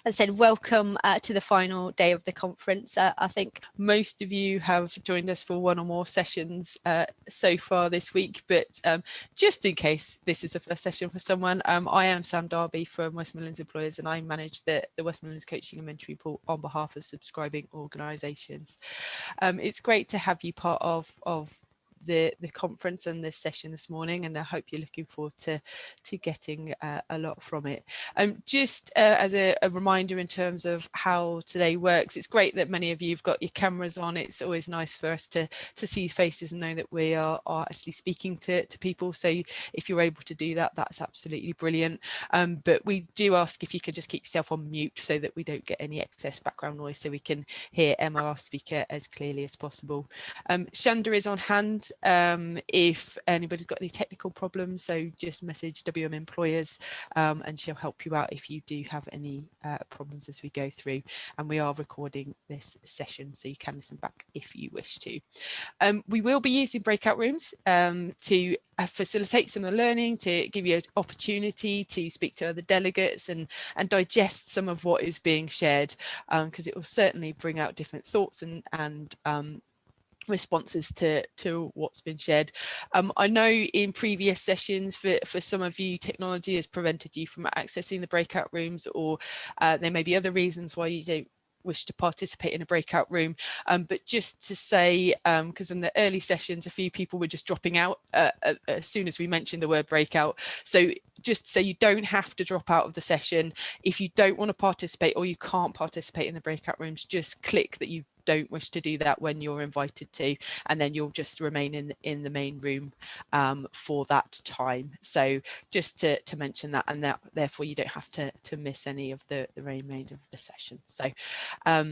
As I said, welcome to the final day of the conference. I think most of you have joined us for one or more sessions so far this week, but just in case this is the first session for someone, I am Sam Darby from West Midlands Employers, and I manage the West Midlands Coaching and Mentoring Pool on behalf of subscribing organisations. It's great to have you part of the conference and this session this morning, and I hope you're looking forward to getting a lot from it. Just as a reminder in terms of how today works, it's great that many of you have got your cameras on. It's always nice for us to see faces and know that we are actually speaking to people, so if you're able to do that, that's absolutely brilliant. But we do ask if you could just keep yourself on mute so that we don't get any excess background noise, so we can hear Emma, our speaker, as clearly as possible. Shanda is on hand if anybody's got any technical problems, so just message WM Employers and she'll help you out if you do have any problems as we go through. And we are recording this session, so you can listen back if you wish to. We will be using breakout rooms to facilitate some of the learning, to give you an opportunity to speak to other delegates and digest some of what is being shared, because it will certainly bring out different thoughts and responses to what's been shared. I know in previous sessions for some of you, technology has prevented you from accessing the breakout rooms, or there may be other reasons why you don't wish to participate in a breakout room, but just to say, because in the early sessions a few people were just dropping out as soon as we mentioned the word breakout, so just so you don't have to drop out of the session. If you don't want to participate or you can't participate in the breakout rooms, just click that you don't wish to do that when you're invited to, and then you'll just remain in the main room for that time. So just to mention that, and that therefore you don't have to miss any of the remainder of the session. So I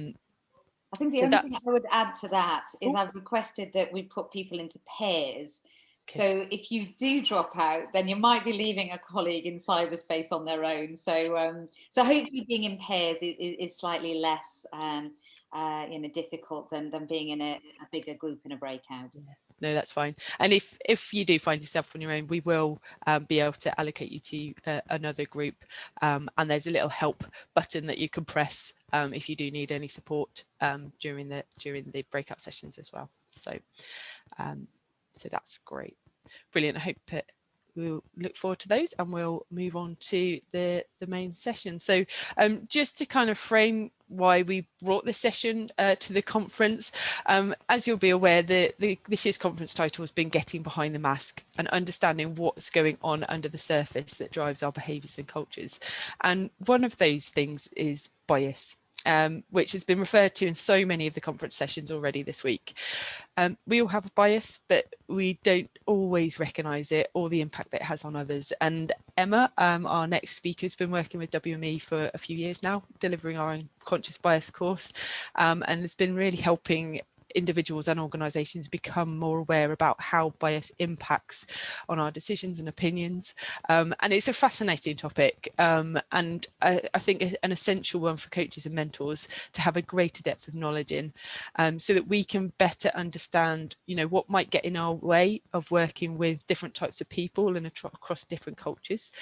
think the only thing I would add to that is I've requested that we put people into pairs. Okay. So if you do drop out, then you might be leaving a colleague in cyberspace on their own. So so hopefully being in pairs is slightly less difficult than being in a bigger group in a breakout. Yeah. No, that's fine. And if you do find yourself on your own, we will be able to allocate you to another group, and there's a little help button that you can press if you do need any support during the breakout sessions as well. So so that's great, brilliant. I hope we'll look forward to those, and we'll move on to the main session. So just to kind of frame why we brought this session to the conference, as you'll be aware, this year's conference title has been Getting Behind the Mask and Understanding What's Going On Under the Surface that Drives Our Behaviours and Cultures. And one of those things is bias, which has been referred to in so many of the conference sessions already this week. We all have a bias, but we don't always recognise it or the impact that it has on others. And Emma, our next speaker, has been working with WME for a few years now, delivering our own conscious bias course, and has been really helping individuals and organisations become more aware about how bias impacts on our decisions and opinions, and it's a fascinating topic, and I think an essential one for coaches and mentors to have a greater depth of knowledge in, so that we can better understand, what might get in our way of working with different types of people and across different cultures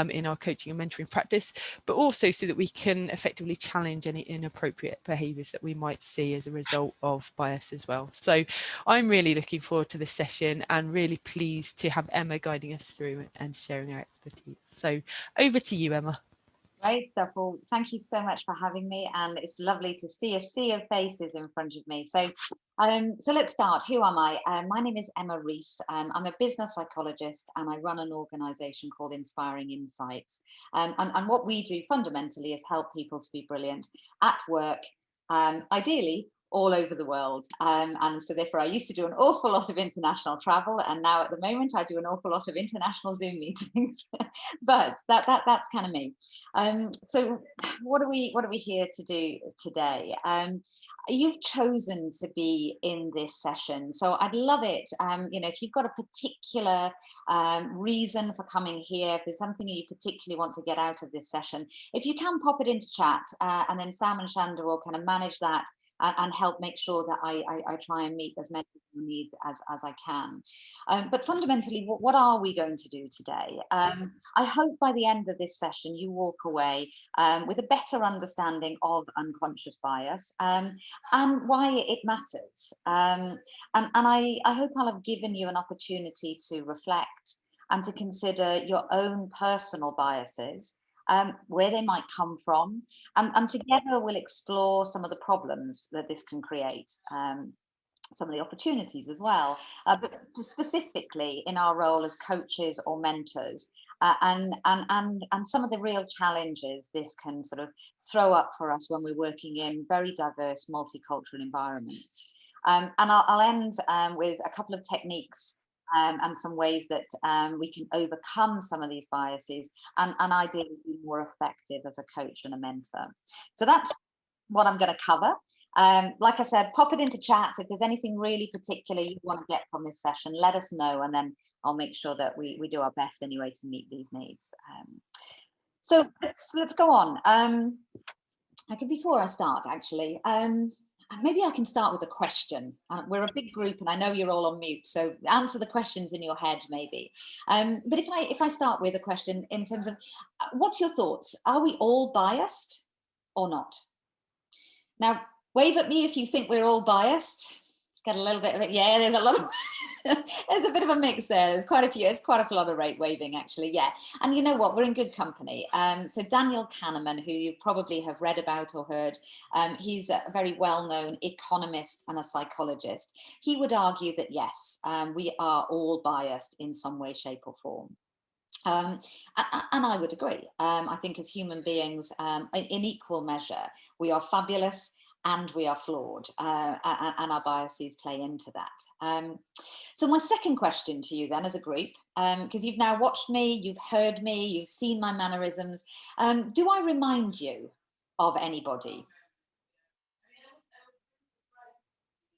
in our coaching and mentoring practice, but also so that we can effectively challenge any inappropriate behaviours that we might see as a result of bias as well. So I'm really looking forward to this session and really pleased to have Emma guiding us through and sharing her expertise. So over to you, Emma. Great stuff. Well, thank you so much for having me, and it's lovely to see a sea of faces in front of me. So let's start. Who am I? My name is Emma Rees. I'm a business psychologist, and I run an organisation called Inspiring Insights. And what we do fundamentally is help people to be brilliant at work, ideally all over the world, and so therefore I used to do an awful lot of international travel, and now at the moment I do an awful lot of international Zoom meetings. But that's kind of me. So what are we here to do today? You've chosen to be in this session, so I'd love it, if you've got a particular reason for coming here, if there's something you particularly want to get out of this session, if you can pop it into chat, and then Sam and Shanda will kind of manage that and help make sure that I try and meet as many needs as I can. But fundamentally, what are we going to do today? I hope by the end of this session, you walk away with a better understanding of unconscious bias and why it matters. And I hope I'll have given you an opportunity to reflect and to consider your own personal biases, where they might come from, and together we'll explore some of the problems that this can create, some of the opportunities as well, but specifically in our role as coaches or mentors, and some of the real challenges this can sort of throw up for us when we're working in very diverse multicultural environments. And I'll end with a couple of techniques and some ways that we can overcome some of these biases and ideally be more effective as a coach and a mentor. So that's what I'm going to cover. Like I said, pop it into chat. If there's anything really particular you want to get from this session, let us know, and then I'll make sure that we do our best anyway to meet these needs. So let's go on. Before I start, actually, maybe I can start with a question. We're a big group and I know you're all on mute, so answer the questions in your head maybe. But if I start with a question in terms of what's your thoughts? Are we all biased or not? Now, wave at me if you think we're all biased. Let's get a little bit of it. Yeah, there's a lot of there's a bit of a mix there. There's quite a few. It's quite a lot of rate waving, actually. Yeah, and you know what? We're in good company. So Daniel Kahneman, who you probably have read about or heard, he's a very well-known economist and a psychologist. He would argue that yes, we are all biased in some way, shape, or form. And I would agree. I think as human beings, in equal measure, we are fabulous and we are flawed, and our biases play into that. So my second question to you then as a group, because you've now watched me, you've heard me, you've seen my mannerisms, do I remind you of anybody?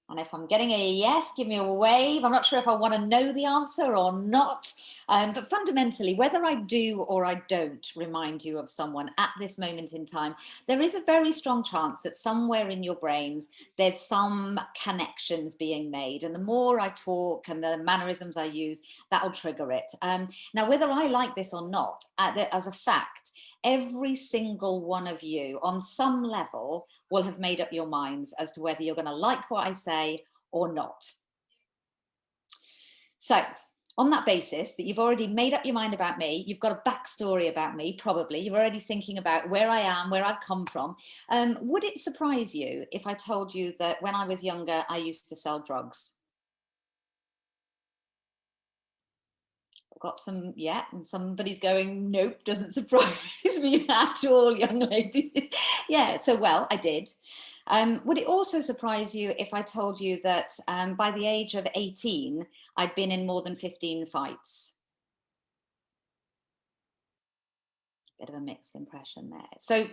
And if I'm getting a yes, give me a wave. I'm not sure if I want to know the answer or not. But fundamentally, whether I do or I don't remind you of someone at this moment in time, there is a very strong chance that somewhere in your brains, there's some connections being made. And the more I talk and the mannerisms I use, that'll trigger it. Now, whether I like this or not, as a fact, every single one of you on some level will have made up your minds as to whether you're going to like what I say or not. So on that basis that you've already made up your mind about me, you've got a backstory about me, probably, you're already thinking about where I am, where I've come from. Would it surprise you if I told you that when I was younger, I used to sell drugs? Got some, yeah, and somebody's going, nope, doesn't surprise me at all, young lady. Yeah, so well, I did. Would it also surprise you if I told you that by the age of 18, I'd been in more than 15 fights? Bit of a mixed impression there. So,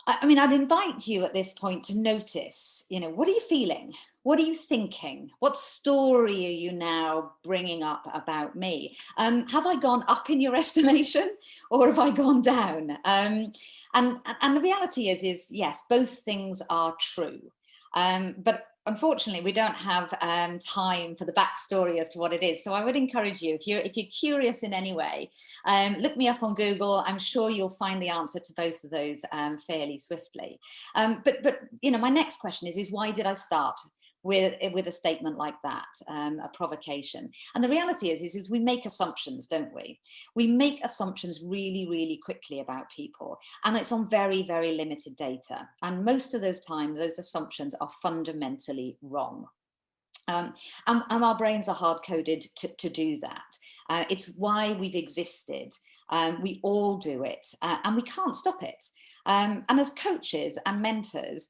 I mean, I'd invite you at this point to notice, you know, what are you feeling? What are you thinking? What story are you now bringing up about me? Have I gone up in your estimation or have I gone down? And the reality is yes, both things are true. But unfortunately, we don't have time for the backstory as to what it is. So I would encourage you, if you're curious in any way, look me up on Google. I'm sure you'll find the answer to both of those fairly swiftly. But you know, my next question is why did I start with a statement like that, a provocation? And the reality is we make assumptions, don't we? We make assumptions really, really quickly about people, and it's on very, very limited data. And most of those times, those assumptions are fundamentally wrong. And our brains are hard-coded to do that. It's why we've existed. We all do it, and we can't stop it. And as coaches and mentors,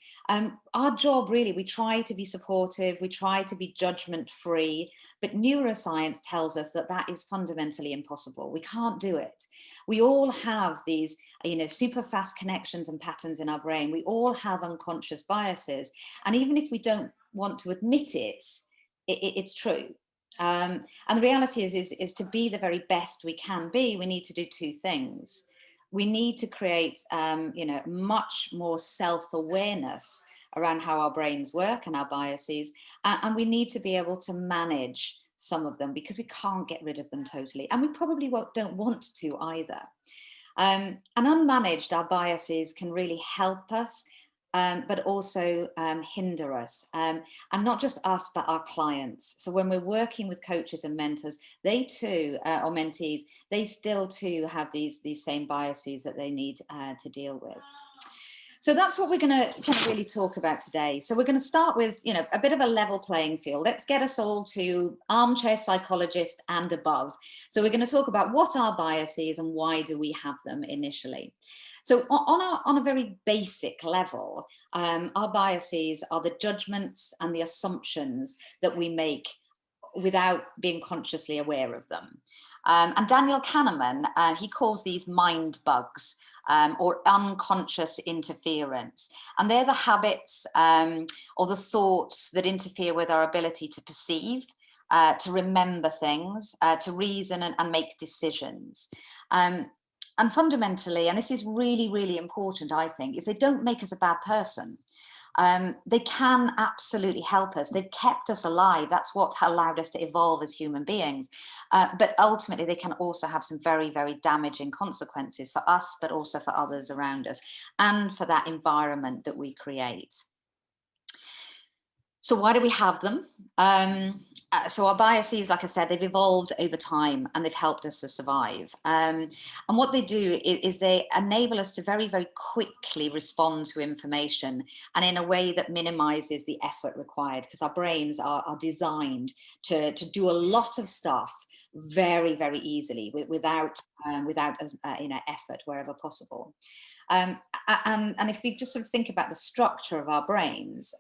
our job really, we try to be supportive, we try to be judgment-free, but neuroscience tells us that that is fundamentally impossible. We can't do it. We all have these, you know, super fast connections and patterns in our brain. We all have unconscious biases. And even if we don't want to admit it, it's true. And the reality is to be the very best we can be, we need to do two things. We need to create, you know, much more self-awareness around how our brains work and our biases, and we need to be able to manage some of them because we can't get rid of them totally, and we probably don't want to either. And unmanaged, our biases can really help us, but also hinder us, and not just us, but our clients. So when we're working with coaches and mentors, they too, or mentees, they still too have these same biases that they need to deal with. So that's what we're going to kind of really talk about today. So we're going to start with, a bit of a level playing field. Let's get us all to armchair psychologist and above. So we're going to talk about what our biases and why do we have them initially. So on a very basic level, our biases are the judgments and the assumptions that we make without being consciously aware of them. And Daniel Kahneman, he calls these mind bugs, or unconscious interference. And they're the habits or the thoughts that interfere with our ability to perceive, to remember things, to reason and make decisions. And fundamentally, and this is really, really important, I think, is they don't make us a bad person. They can absolutely help us. They've kept us alive. That's what allowed us to evolve as human beings. But ultimately, they can also have some very, very damaging consequences for us, but also for others around us, and for that environment that we create. So why do we have them? So our biases, like I said, they've evolved over time and they've helped us to survive. And what they do is they enable us to very, very quickly respond to information, and in a way that minimizes the effort required, because our brains are designed to do a lot of stuff very, very easily without effort wherever possible. And if we just sort of think about the structure of our brains,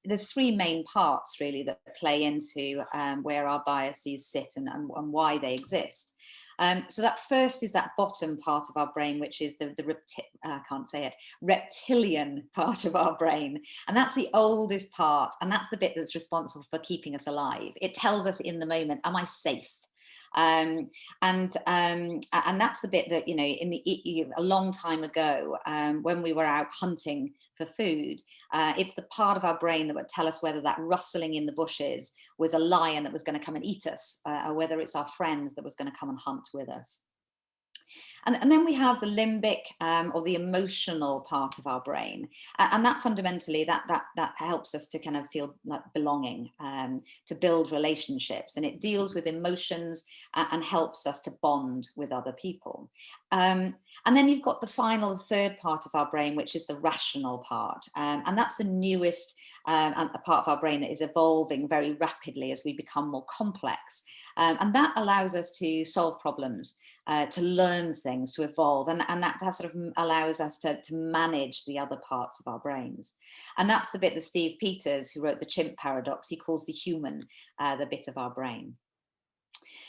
there's three main parts really that play into where our biases sit and why they exist. So that first is that bottom part of our brain, which is the reptilian part of our brain. And that's the oldest part. And that's the bit that's responsible for keeping us alive. It tells us in the moment, am I safe? And that's the bit that, a long time ago, when we were out hunting for food, it's the part of our brain that would tell us whether that rustling in the bushes was a lion that was going to come and eat us, or whether it's our friends that was going to come and hunt with us. And then we have the limbic, or the emotional part of our brain, and that fundamentally that helps us to kind of feel like belonging, to build relationships, and it deals with emotions and helps us to bond with other people. And then you've got the third part of our brain, which is the rational part, and that's the newest and a part of our brain that is evolving very rapidly as we become more complex, and that allows us to solve problems, to learn things, to evolve, and that sort of allows us to manage the other parts of our brains. And that's the bit that Steve Peters, who wrote The Chimp Paradox, he calls the human, the bit of our brain.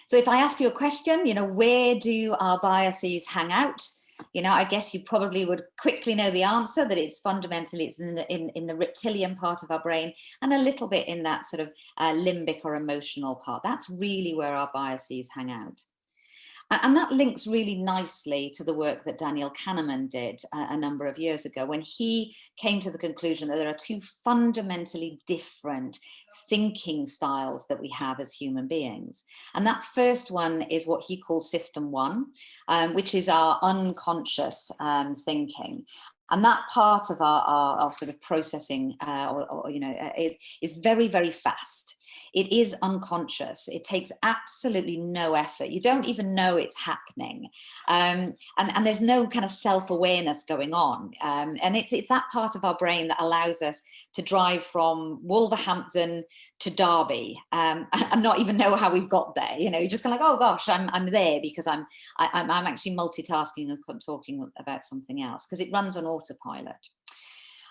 So if I ask you a question, where do our biases hang out? I guess you probably would quickly know the answer, that it's fundamentally in the reptilian part of our brain, and a little bit in that sort of limbic or emotional part. That's really where our biases hang out. And that links really nicely to the work that Daniel Kahneman did a number of years ago, when he came to the conclusion that there are two fundamentally different thinking styles that we have as human beings. And that first one is what he calls system one, which is our unconscious thinking. And that part of our sort of processing, is very, very fast. It is unconscious. It takes absolutely no effort. You don't even know it's happening. And there's no kind of self-awareness going on. And it's that part of our brain that allows us to drive from Wolverhampton to Derby, and not even know how we've got there. You're just kind of like, oh gosh, I'm there because I'm actually multitasking and talking about something else, because it runs on autopilot.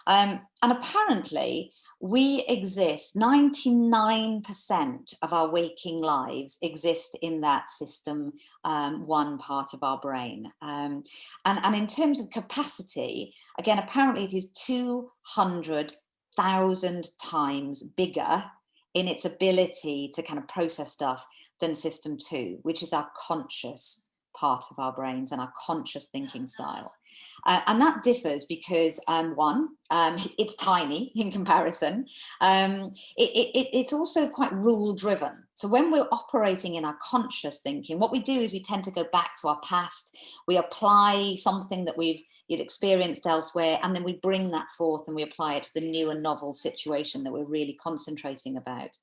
And apparently we exist, 99% of our waking lives exist in that system one part of our brain. And in terms of capacity, again, apparently it is 200,000 times bigger in its ability to kind of process stuff than system two, which is our conscious part of our brains and our conscious thinking style. And that differs because one, it's tiny in comparison. It's also quite rule driven. So when we're operating in our conscious thinking, what we do is we tend to go back to our past. We apply something that you'd experienced elsewhere, and then we bring that forth and we apply it to the new and novel situation that we're really concentrating about.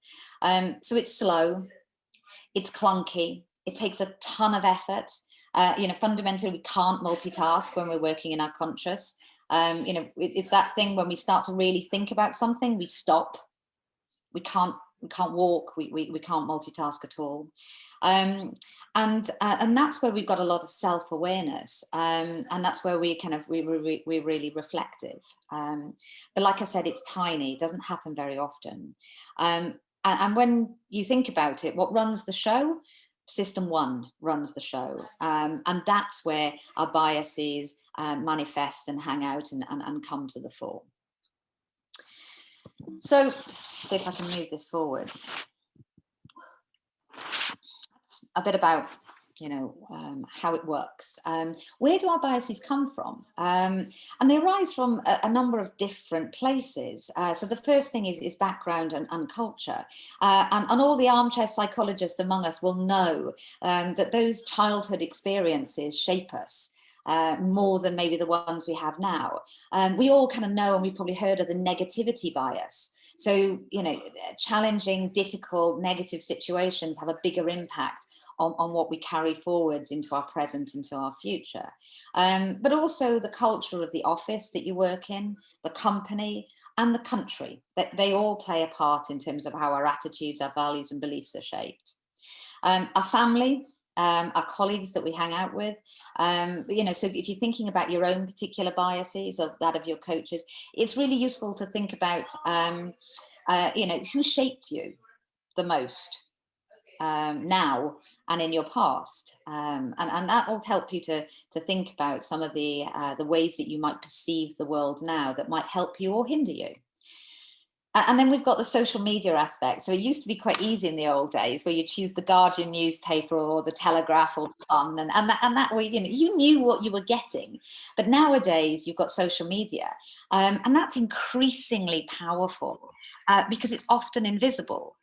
So it's slow, it's clunky, it takes a ton of effort. Fundamentally, we can't multitask when we're working in our conscious. It's that thing when we start to really think about something, we stop. We can't walk. We can't multitask at all. And that's where we've got a lot of self-awareness, and that's where we're really reflective. But like I said, it's tiny. It doesn't happen very often. And when you think about it, what runs the show? System one runs the show, and that's where our biases manifest and hang out and come to the fore. So, see if I can move this forwards. That's a bit about how it works. Where do our biases come from? And they arise from a number of different places. So the first thing is background and culture. And all the armchair psychologists among us will know that those childhood experiences shape us more than maybe the ones we have now. We all kind of know, and we've probably heard of the negativity bias. So, challenging, difficult, negative situations have a bigger impact on what we carry forwards into our present, into our future. But also the culture of the office that you work in, the company, and the country, that they all play a part in terms of how our attitudes, our values and beliefs are shaped. Our family, our colleagues that we hang out with, so if you're thinking about your own particular biases or that of your coaches, it's really useful to think about, who shaped you the most now and in your past, and that will help you to think about some of the ways that you might perceive the world now that might help you or hinder you. And then we've got the social media aspect. So it used to be quite easy in the old days where you choose the Guardian newspaper or the Telegraph or the Sun, and that way you knew what you were getting. But nowadays you've got social media, and that's increasingly powerful because it's often invisible.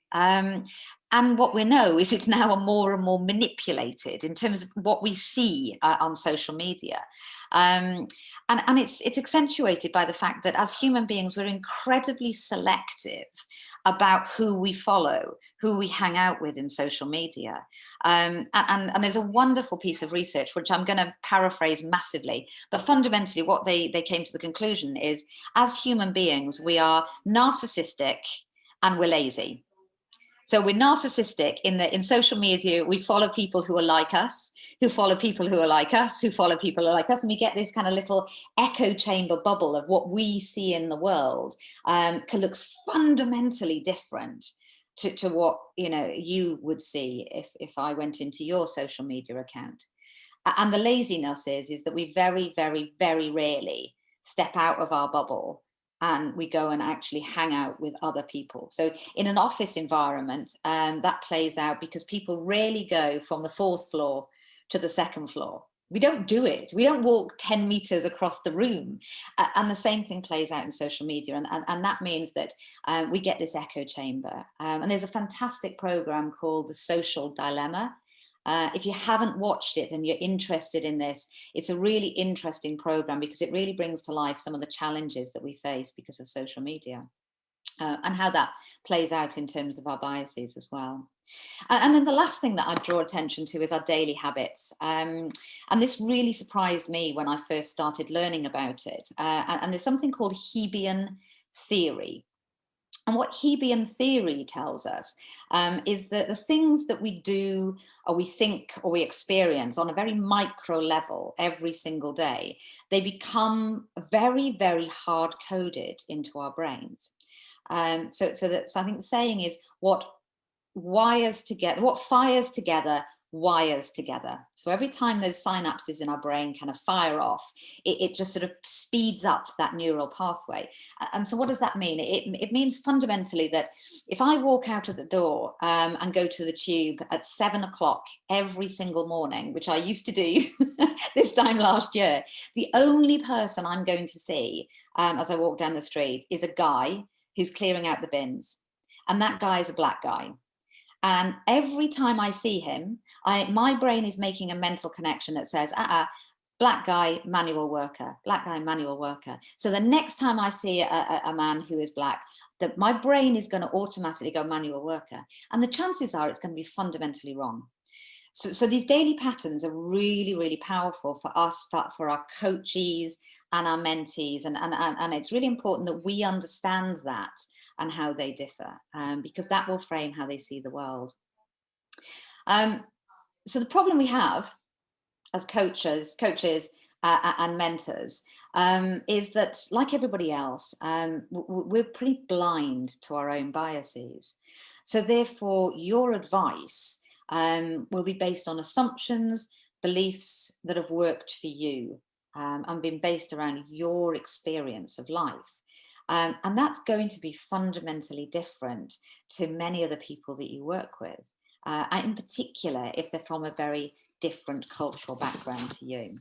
And what we know is it's now more and more manipulated in terms of what we see on social media. And it's accentuated by the fact that as human beings, we're incredibly selective about who we follow, who we hang out with in social media. And there's a wonderful piece of research, which I'm going to paraphrase massively, but fundamentally what they came to the conclusion is, as human beings, we are narcissistic and we're lazy. So we're narcissistic in social media. We follow people who are like us, who follow people who are like us, who follow people who are like us. And we get this kind of little echo chamber bubble of what we see in the world looks fundamentally different to what you would see if I went into your social media account. And the laziness is that we very, very, very rarely step out of our bubble and we go and actually hang out with other people. So in an office environment, that plays out because people rarely go from the 4th floor to the 2nd floor. We don't do it. We don't walk 10 meters across the room. And the same thing plays out in social media. And that means that we get this echo chamber. And there's a fantastic program called The Social Dilemma. If you haven't watched it and you're interested in this, it's a really interesting program because it really brings to life some of the challenges that we face because of social media and how that plays out in terms of our biases as well. And then the last thing that I draw attention to is our daily habits. And this really surprised me when I first started learning about it. And there's something called Hebbian theory. And what Hebbian theory tells us is that the things that we do or we think or we experience on a very micro level every single day, they become very, very hard coded into our brains. So I think the saying is what fires together wires together. So every time those synapses in our brain kind of fire off, it just sort of speeds up that neural pathway. And so what does that mean? It means fundamentally that if I walk out of the door and go to the tube at 7 o'clock every single morning, which I used to do this time last year, the only person I'm going to see as I walk down the street is a guy who's clearing out the bins. And that guy is a black guy. And every time I see him, my brain is making a mental connection that says, black guy, manual worker, black guy, manual worker. So the next time I see a man who is black, that my brain is going to automatically go manual worker. And the chances are it's going to be fundamentally wrong. So these daily patterns are really, really powerful for us, for our coachees and our mentees. And it's really important that we understand that and how they differ, because that will frame how they see the world. So the problem we have as coaches and mentors is that, like everybody else, we're pretty blind to our own biases. So therefore, your advice will be based on assumptions, beliefs that have worked for you and been based around your experience of life. And that's going to be fundamentally different to many of the people that you work with, and in particular, if they're from a very different cultural background to you.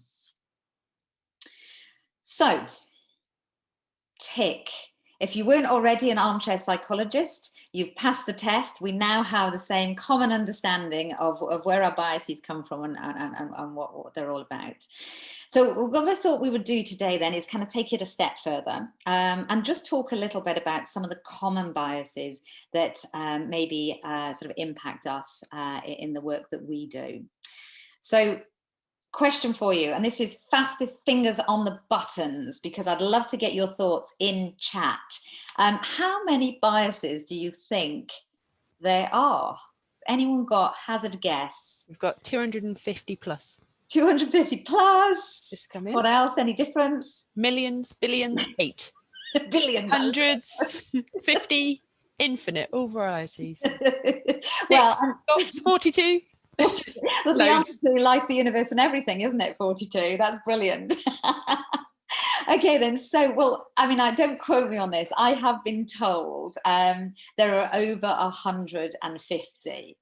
So, tick. If you weren't already an armchair psychologist, you've passed the test. We now have the same common understanding of where our biases come from and what they're all about. So what I thought we would do today then is kind of take it a step further and just talk a little bit about some of the common biases that maybe sort of impact us in the work that we do. So, question for you, and this is fastest fingers on the buttons, because I'd love to get your thoughts in chat. How many biases do you think there are? Anyone got hazard guess? We've got 250 plus. 250 plus. Just come in. What else? Any difference? Millions, billions, 8. Billions. Hundreds, 50, infinite, all varieties. Well, 42. Well, the answer to life, the universe and everything, isn't it? 42. That's brilliant. Okay then, so, well, I mean, don't quote me on this. I have been told there are over 150.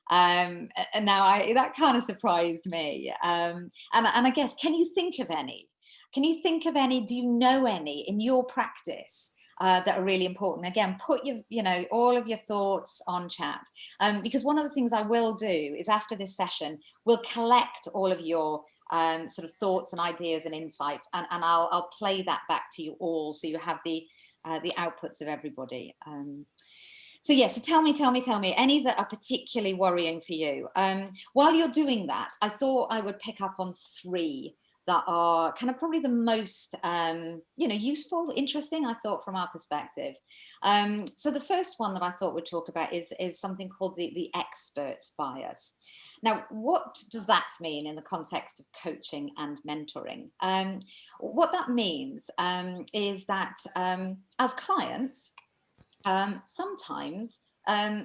And now that kind of surprised me. And I guess, can you think of any? Can you think of any? Do you know any in your practice that are really important? Again, put all of your thoughts on chat, because one of the things I will do is, after this session, we'll collect all of your sort of thoughts and ideas and insights, and I'll play that back to you all, so you have the outputs of everybody. So yeah, so tell me any that are particularly worrying for you. While you're doing that, I thought I would pick up on 3 that are kind of probably the most, useful, interesting, I thought, from our perspective. So the first one that I thought we'd talk about is something called the expert bias. Now, what does that mean in the context of coaching and mentoring? What that means is that as clients, sometimes, our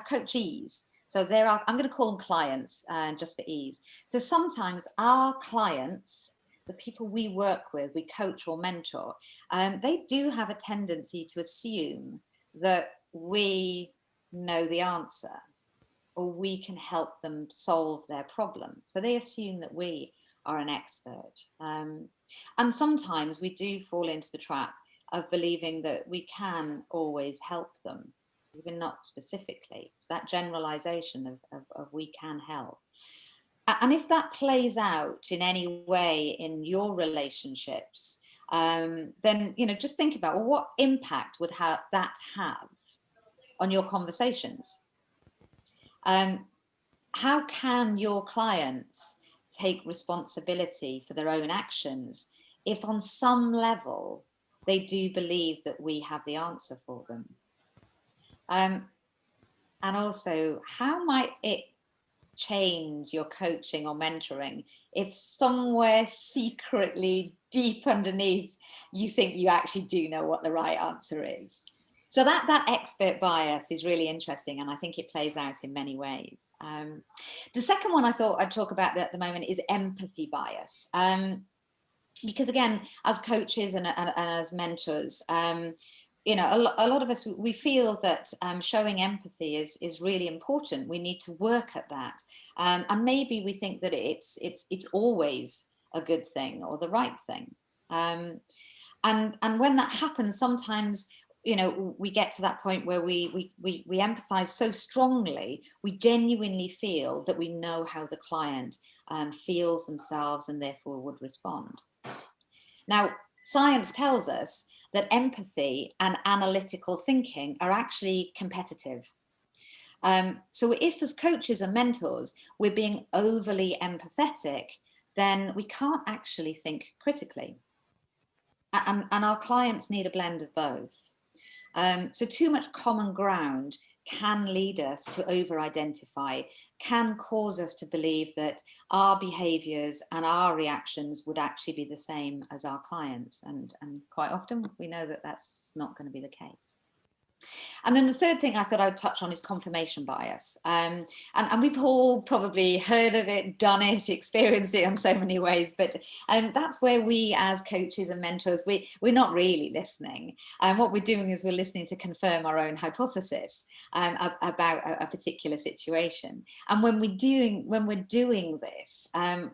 coachees, so I'm going to call them clients just for ease. So sometimes our clients, the people we work with, we coach or mentor, they do have a tendency to assume that we know the answer, or we can help them solve their problem. So they assume that we are an expert. And sometimes we do fall into the trap of believing that we can always help them, even not specifically. It's that generalization of we can help. And if that plays out in any way in your relationships, then, just think about, well, what impact would that have on your conversations? How can your clients take responsibility for their own actions if on some level they do believe that we have the answer for them? And also, how might it change your coaching or mentoring if somewhere secretly deep underneath you think you actually do know what the right answer is? So that expert bias is really interesting, and I think it plays out in many ways. The second one I thought I'd talk about at the moment is empathy bias. Because again, as coaches and as mentors, you know, a lot of us, we feel that showing empathy is really important. We need to work at that, and maybe we think that it's always a good thing or the right thing. And when that happens, sometimes, you know, we get to that point where we empathize so strongly, we genuinely feel that we know how the client feels themselves and therefore would respond. Now, science tells us that empathy and analytical thinking are actually competitive. So if as coaches and mentors, we're being overly empathetic, then we can't actually think critically. And our clients need a blend of both. So too much common ground can lead us to over-identify, can cause us to believe that our behaviours and our reactions would actually be the same as our clients. And quite often we know that that's not going to be the case. And then the third thing I thought I would touch on is confirmation bias. And we've all probably heard of it, done it, experienced it in so many ways. But that's where we as coaches and mentors, we're not really listening. And what we're doing is we're listening to confirm our own hypothesis about a particular situation. And when we're doing this,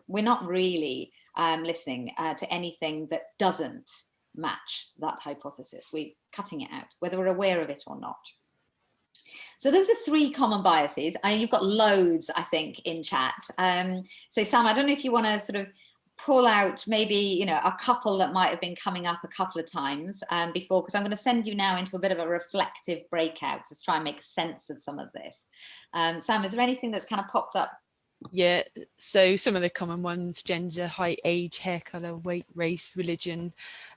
we're not really listening to anything that doesn't match that hypothesis. We're cutting it out, whether we're aware of it or not. So those are three common biases. You've got loads, I think, in chat. So Sam, I don't know if you want to sort of pull out maybe, you know, a couple that might have been coming up a couple of times before, because I'm going to send you now into a bit of a reflective breakout to try and make sense of some of this. Sam, is there anything that's kind of popped up? Yeah, so some of the common ones: gender, height, age, hair color, weight, race, religion.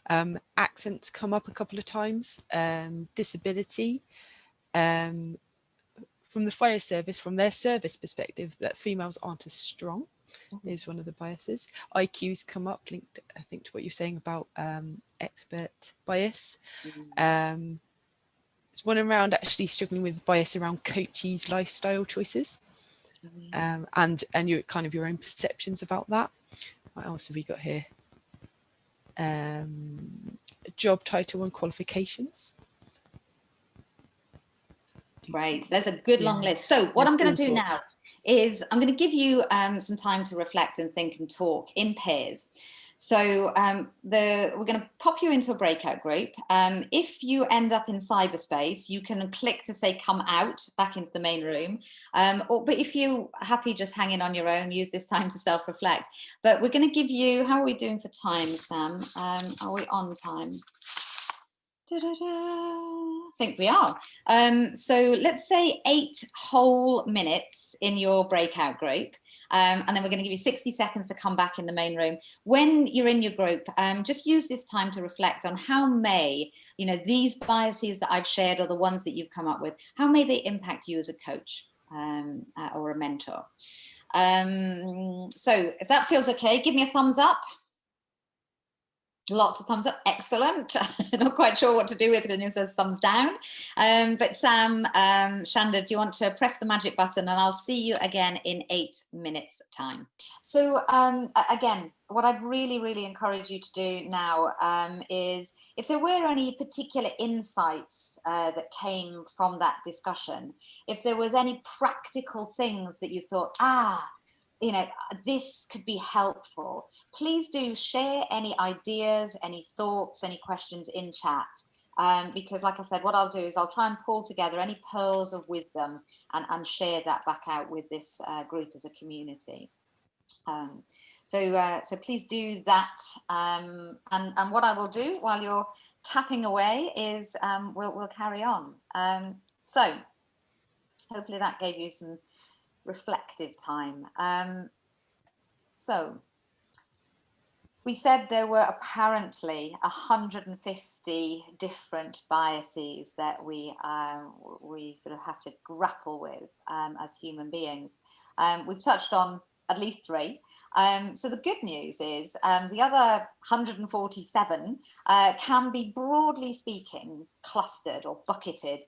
Accents come up a couple of times. Disability. From the fire service, from their service perspective, that females aren't as strong is one of the biases. IQs come up, linked, I think, to what you're saying about expert bias. It's one around actually struggling with bias around coaches' lifestyle choices. And your kind of your own perceptions about that. What else have we got here? Job title and qualifications. Right, there's a good long list. So what I'm going to do now is I'm going to give you some time to reflect and think and talk in pairs. So we're going to pop you into a breakout group. If you end up in cyberspace, you can click to say come out back into the main room. But if you're happy just hanging on your own, use this time to self-reflect. But we're going to give you, how are we doing for time, Sam? Are we on time? I think we are. So let's say 8 whole minutes in your breakout group. And then we're going to give you 60 seconds to come back in the main room. When you're in your group, just use this time to reflect on how may, you know, these biases that I've shared or the ones that you've come up with, how may they impact you as a coach or a mentor? So if that feels okay, give me a thumbs up. Lots of thumbs up, excellent. Not quite sure what to do with it, and it says thumbs down. But Sam, Shanda, do you want to press the magic button, and I'll see you again in 8 minutes time. So again, what I'd really encourage you to do now is, if there were any particular insights that came from that discussion, if there was any practical things that you thought, you know, this could be helpful, please do share any ideas, any thoughts, any questions in chat. Because like I said, what I'll do is I'll try and pull together any pearls of wisdom and share that back out with this group as a community. So please do that. And what I will do while you're tapping away is we'll carry on. So hopefully that gave you some reflective time. So we said there were apparently 150 different biases that we sort of have to grapple with as human beings. We've touched on at least 3. So the good news is the other 147 can be, broadly speaking, clustered or bucketed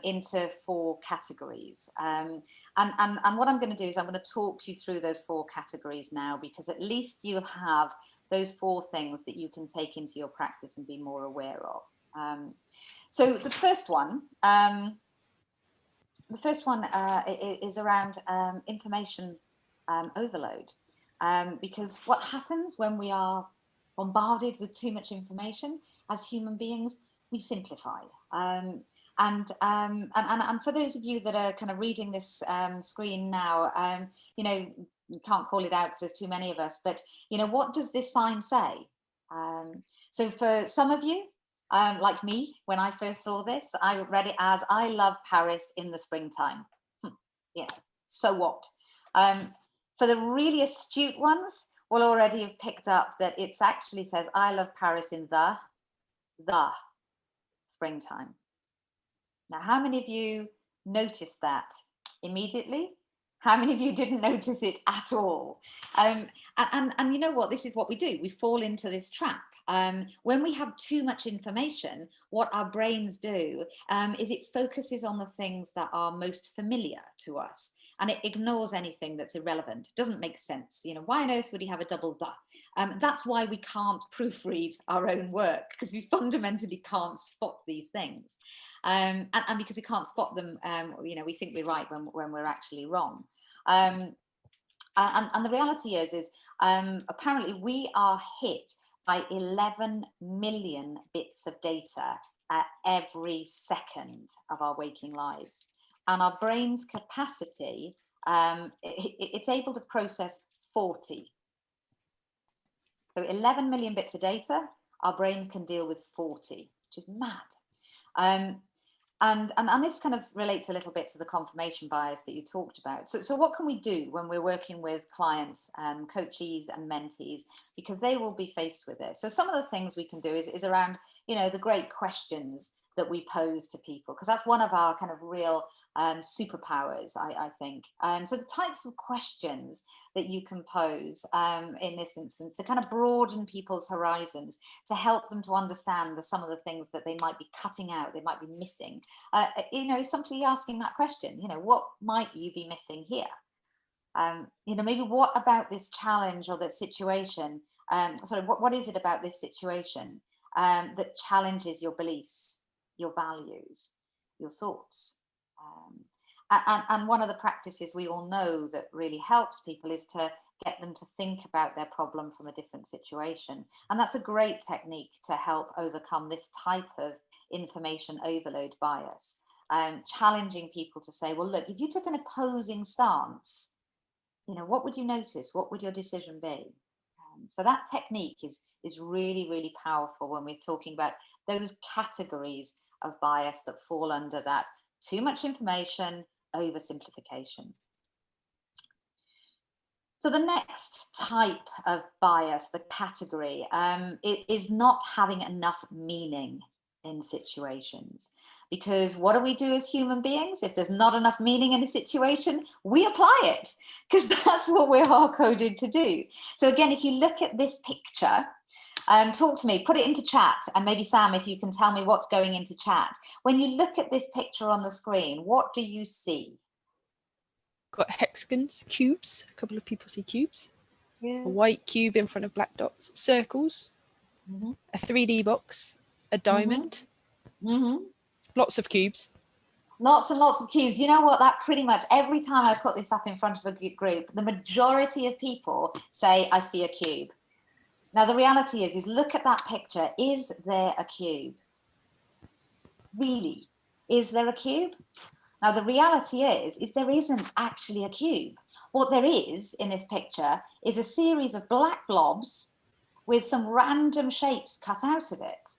into 4 categories. And what I'm going to do is I'm going to talk you through those 4 categories now, because at least you'll have those 4 things that you can take into your practice and be more aware of. So the first one is around information overload. Because what happens when we are bombarded with too much information as human beings, we simplify. And for those of you that are kind of reading this screen now, you know, you can't call it out because there's too many of us, but you know, what does this sign say? So for some of you, like me, when I first saw this, I read it as, I love Paris in the springtime. Yeah, so what? For the really astute ones, will already have picked up that it actually says, I love Paris in the springtime. Now, how many of you noticed that immediately? How many of you didn't notice it at all? And you know what? This is what we do. We fall into this trap. When we have too much information, what our brains do is it focuses on the things that are most familiar to us, and it ignores anything that's irrelevant. It doesn't make sense. You know, why on earth would he have a double the? That's why we can't proofread our own work, because we fundamentally can't spot these things. And because we can't spot them, you know, we think we're right when we're actually wrong. And the reality is apparently we are hit by 11 million bits of data at every second of our waking lives. And our brain's capacity, it's able to process 40. So 11 million bits of data, our brains can deal with 40, which is mad. And this kind of relates a little bit to the confirmation bias that you talked about. So what can we do when we're working with clients, coachees and mentees, because they will be faced with it? So some of the things we can do is around, you know, the great questions that we pose to people, because that's one of our kind of real superpowers, I think. So the types of questions that you can pose in this instance to kind of broaden people's horizons, to help them to understand some of the things that they might be cutting out, they might be missing. You know, simply asking that question, you know, what might you be missing here? You know, maybe what about this challenge or that situation? What is it about this situation that challenges your beliefs, your values, your thoughts? And one of the practices we all know that really helps people is to get them to think about their problem from a different situation. And that's a great technique to help overcome this type of information overload bias. Challenging people to say, well, look, if you took an opposing stance, you know, what would you notice? What would your decision be? So that technique is really, really powerful when we're talking about those categories of bias that fall under that too much information, oversimplification. So the next type of bias, the category, is not having enough meaning in situations. Because what do we do as human beings? If there's not enough meaning in a situation, we apply it, because that's what we're hard-coded to do. So again, if you look at this picture, talk to me, put it into chat, and maybe Sam, if you can tell me what's going into chat. When you look at this picture on the screen, what do you see? Got hexagons, cubes. A couple of people see cubes. Yes. A white cube in front of black dots. Circles. Mm-hmm. A 3D box. A diamond. Mm-hmm. Lots of cubes. Lots and lots of cubes. You know what? That pretty much every time I put this up in front of a group, the majority of people say, I see a cube. Now, the reality is look at that picture. Is there a cube? Really? Is there a cube? Now, the reality is there isn't actually a cube. What there is in this picture is a series of black blobs with some random shapes cut out of it.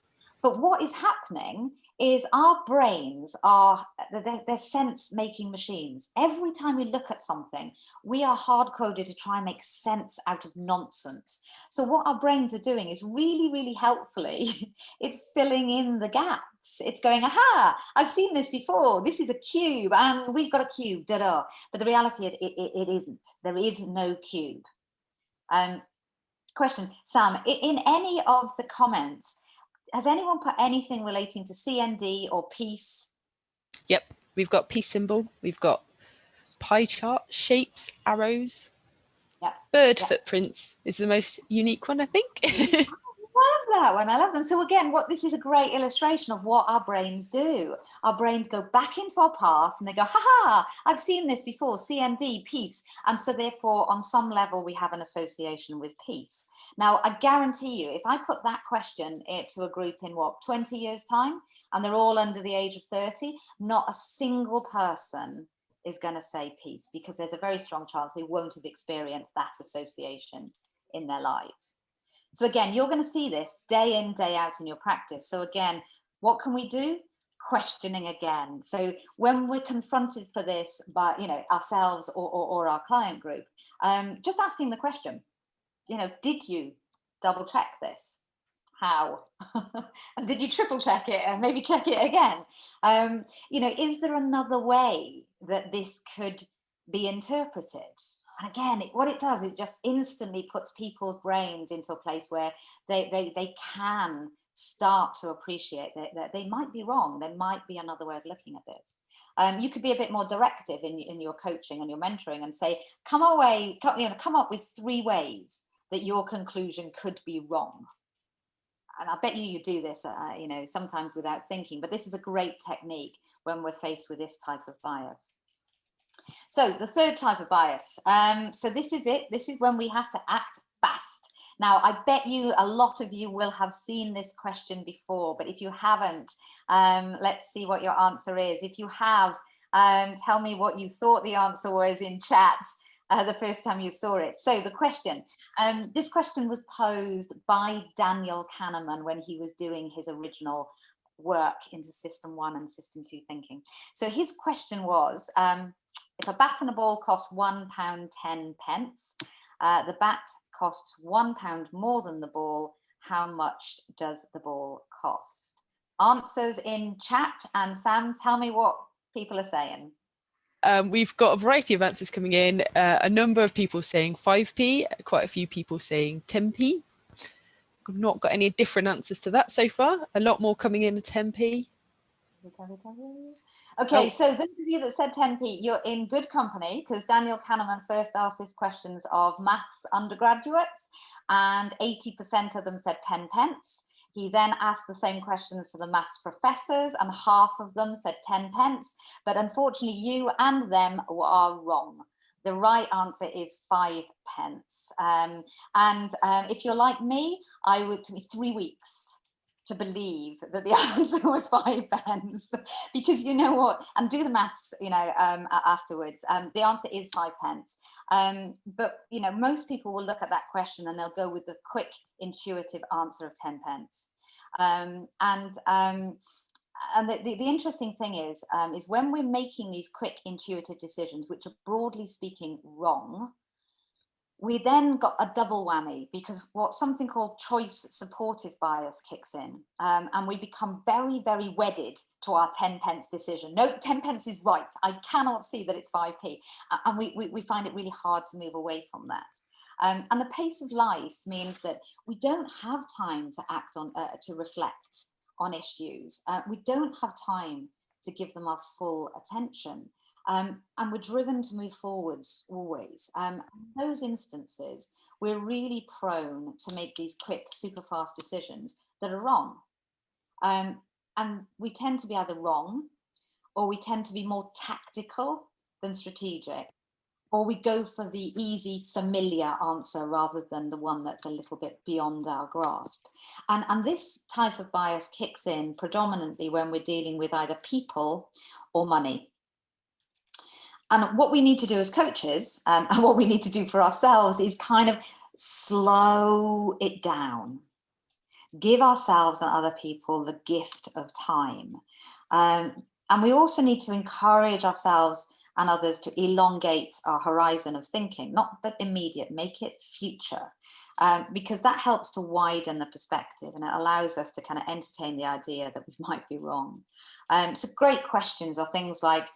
But what is happening is our brains are, they're sense-making machines. Every time we look at something, we are hard-coded to try and make sense out of nonsense. So what our brains are doing is really, really helpfully, it's filling in the gaps. It's going, aha, I've seen this before. This is a cube and we've got a cube, da-da. But the reality, it isn't. There is no cube. Question, Sam, in any of the comments, has anyone put anything relating to CND or peace? Yep, we've got peace symbol, we've got pie chart, shapes, arrows. Yep. Bird Yep. footprints is the most unique one, I think. Love that one. I love them. So again, this is a great illustration of what our brains do. Our brains go back into our past and they go, ha, I've seen this before, CND, peace. And so therefore, on some level, we have an association with peace. Now, I guarantee you, if I put that question to a group in 20 years time, and they're all under the age of 30, not a single person is going to say peace, because there's a very strong chance they won't have experienced that association in their lives. So again, you're going to see this day in, day out in your practice. So again, what can we do? Questioning again. So when we're confronted for this by, ourselves or our client group, just asking the question, did you double check this? How? And did you triple check it and maybe check it again? Is there another way that this could be interpreted? And again, what it does, it just instantly puts people's brains into a place where they can start to appreciate that they might be wrong. There might be another way of looking at this. You could be a bit more directive in your coaching and your mentoring and say, come up with 3 ways that your conclusion could be wrong. And I bet you do this, sometimes without thinking, but this is a great technique when we're faced with this type of bias. So the third type of bias. So this is it. This is when we have to act fast. Now, I bet you a lot of you will have seen this question before, but if you haven't, let's see what your answer is. If you have, tell me what you thought the answer was in chat the first time you saw it. So the question, this question was posed by Daniel Kahneman when he was doing his original work into System 1 and System 2 thinking. So his question was, if a bat and a ball cost £1.10, the bat costs £1 more than the ball, how much does the ball cost? Answers in chat, and Sam, tell me what people are saying. We've got a variety of answers coming in. A number of people saying 5p, quite a few people saying 10p. I've not got any different answers to that so far. A lot more coming in at 10p. Okay, so those of you that said 10p, you're in good company, because Daniel Kahneman first asked his questions of maths undergraduates, and 80% of them said 10 pence. He then asked the same questions to the maths professors, and half of them said 10 pence. But unfortunately, you and them are wrong. The right answer is 5 pence. If you're like me, I would take 3 weeks to believe that the answer was 5 pence, because you know what, and do the maths, afterwards. The answer is 5 pence. But most people will look at that question and they'll go with the quick, intuitive answer of 10 pence. The interesting thing is when we're making these quick, intuitive decisions, which are broadly speaking wrong, we then got a double whammy, because something called choice supportive bias kicks in, and we become very, very wedded to our 10 pence decision. No, 10 pence is right. I cannot see that it's 5p. And we find it really hard to move away from that. And the pace of life means that we don't have time to act on, to reflect on issues. We don't have time to give them our full attention. And we're driven to move forwards always. In those instances, we're really prone to make these quick, super fast decisions that are wrong. And we tend to be either wrong, or we tend to be more tactical than strategic, or we go for the easy, familiar answer rather than the one that's a little bit beyond our grasp. And this type of bias kicks in predominantly when we're dealing with either people or money. And what we need to do as coaches, and what we need to do for ourselves, is kind of slow it down. Give ourselves and other people the gift of time. And we also need to encourage ourselves and others to elongate our horizon of thinking, not that immediate, make it future, because that helps to widen the perspective, and it allows us to kind of entertain the idea that we might be wrong. So great questions are things like,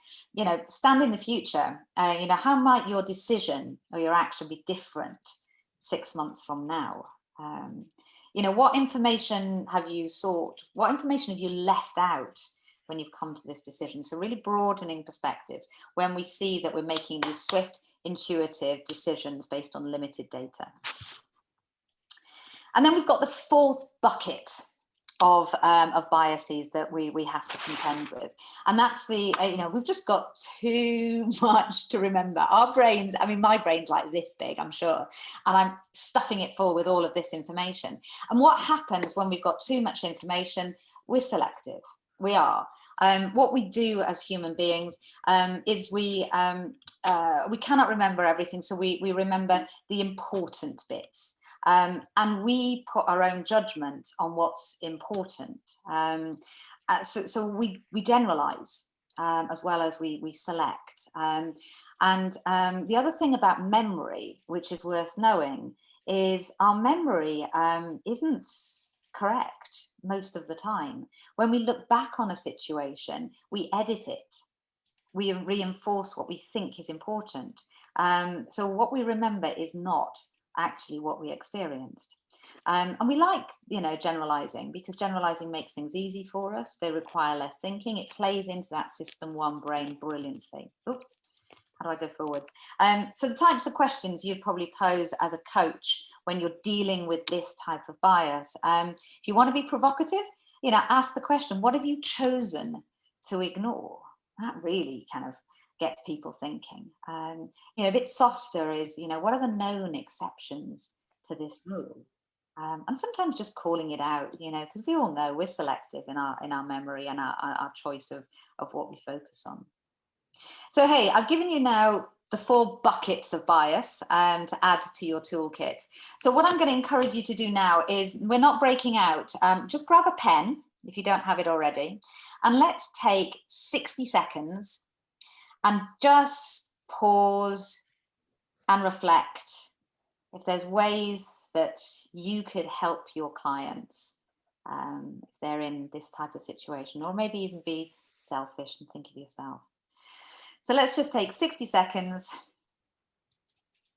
stand in the future, how might your decision or your action be different 6 months from now? You know, what information have you sought? What information have you left out when you've come to this decision? So really broadening perspectives when we see that we're making these swift, intuitive decisions based on limited data. And then we've got the fourth bucket of biases that we have to contend with, and that's the you know, we've just got too much to remember. Our brains, I mean, my brain's like this big, I'm sure, and I'm stuffing it full with all of this information. And what happens when we've got too much information? We're selective. We are. What we do as human beings is we cannot remember everything, so we remember the important bits. And we put our own judgment on what's important. So we generalize as well as we select. And the other thing about memory, which is worth knowing, is our memory isn't correct most of the time. When we look back on a situation, we edit it. We reinforce what we think is important. So what we remember is not actually what we experienced. And we like, you know, generalizing, because generalizing makes things easy for us. They require less thinking. It plays into that system one brain brilliantly. Oops, how do I go forwards? So the types of questions you'd probably pose as a coach when you're dealing with this type of bias. If you want to be provocative, you know, ask the question, what have you chosen to ignore? That really kind of gets people thinking. You know, a bit softer is, you know, what are the known exceptions to this rule? And sometimes just calling it out, you know, because we all know we're selective in our memory and our choice of what we focus on. So, hey, I've given you now the 4 buckets of bias to add to your toolkit. So what I'm going to encourage you to do now is, we're not breaking out. Just grab a pen if you don't have it already, and let's take 60 seconds and just pause and reflect if there's ways that you could help your clients if they're in this type of situation, or maybe even be selfish and think of yourself. So let's just take 60 seconds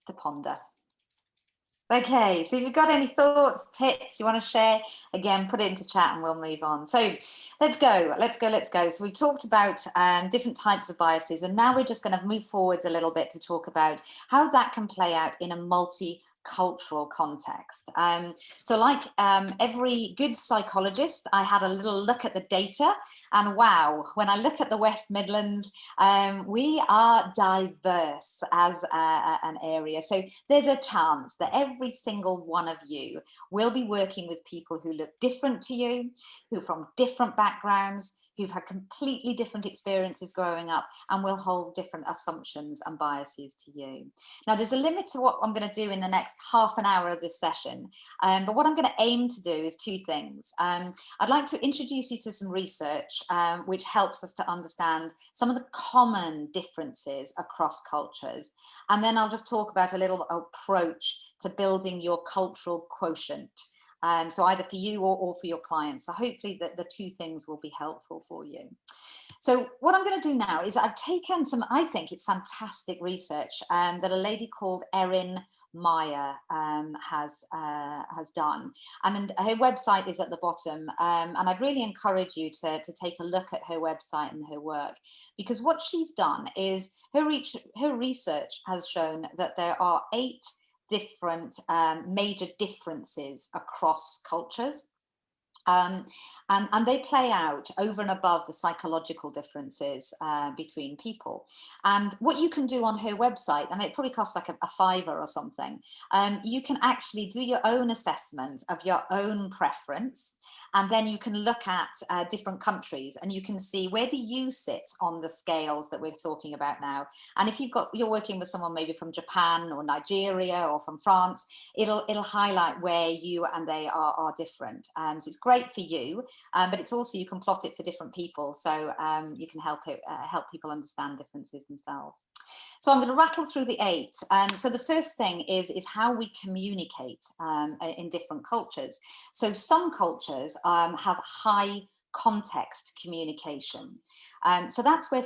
to ponder. Okay, so if you've got any thoughts, tips you want to share, again, put it into chat and we'll move on. So let's go. So we've talked about different types of biases, and now we're just going to move forwards a little bit to talk about how that can play out in a multicultural context. So like every good psychologist, I had a little look at the data, and wow, when I look at the West Midlands, we are diverse as an area. So there's a chance that every single one of you will be working with people who look different to you, who are from different backgrounds, who've had completely different experiences growing up, and will hold different assumptions and biases to you. Now, there's a limit to what I'm going to do in the next half an hour of this session, but what I'm going to aim to do is 2 things. I'd like to introduce you to some research which helps us to understand some of the common differences across cultures, and then I'll just talk about a little approach to building your cultural quotient. So either for you or for your clients. So hopefully the 2 things will be helpful for you. So what I'm going to do now is I've taken some, I think it's fantastic research that a lady called Erin Meyer has done. And her website is at the bottom. And I'd really encourage you to take a look at her website and her work, because what she's done is her research has shown that there are 8 different major differences across cultures. And they play out over and above the psychological differences between people. And what you can do on her website, and it probably costs like a $5 or something, you can actually do your own assessment of your own preference. And then you can look at different countries, and you can see where do you sit on the scales that we're talking about now. And if you're working with someone maybe from Japan or Nigeria or from France, it'll highlight where you and they are different. So it's great for you, but it's also, you can plot it for different people, so you can help people understand differences themselves. So I'm going to rattle through the 8. So the first thing is how we communicate in different cultures. So some cultures have high context communication. So that's where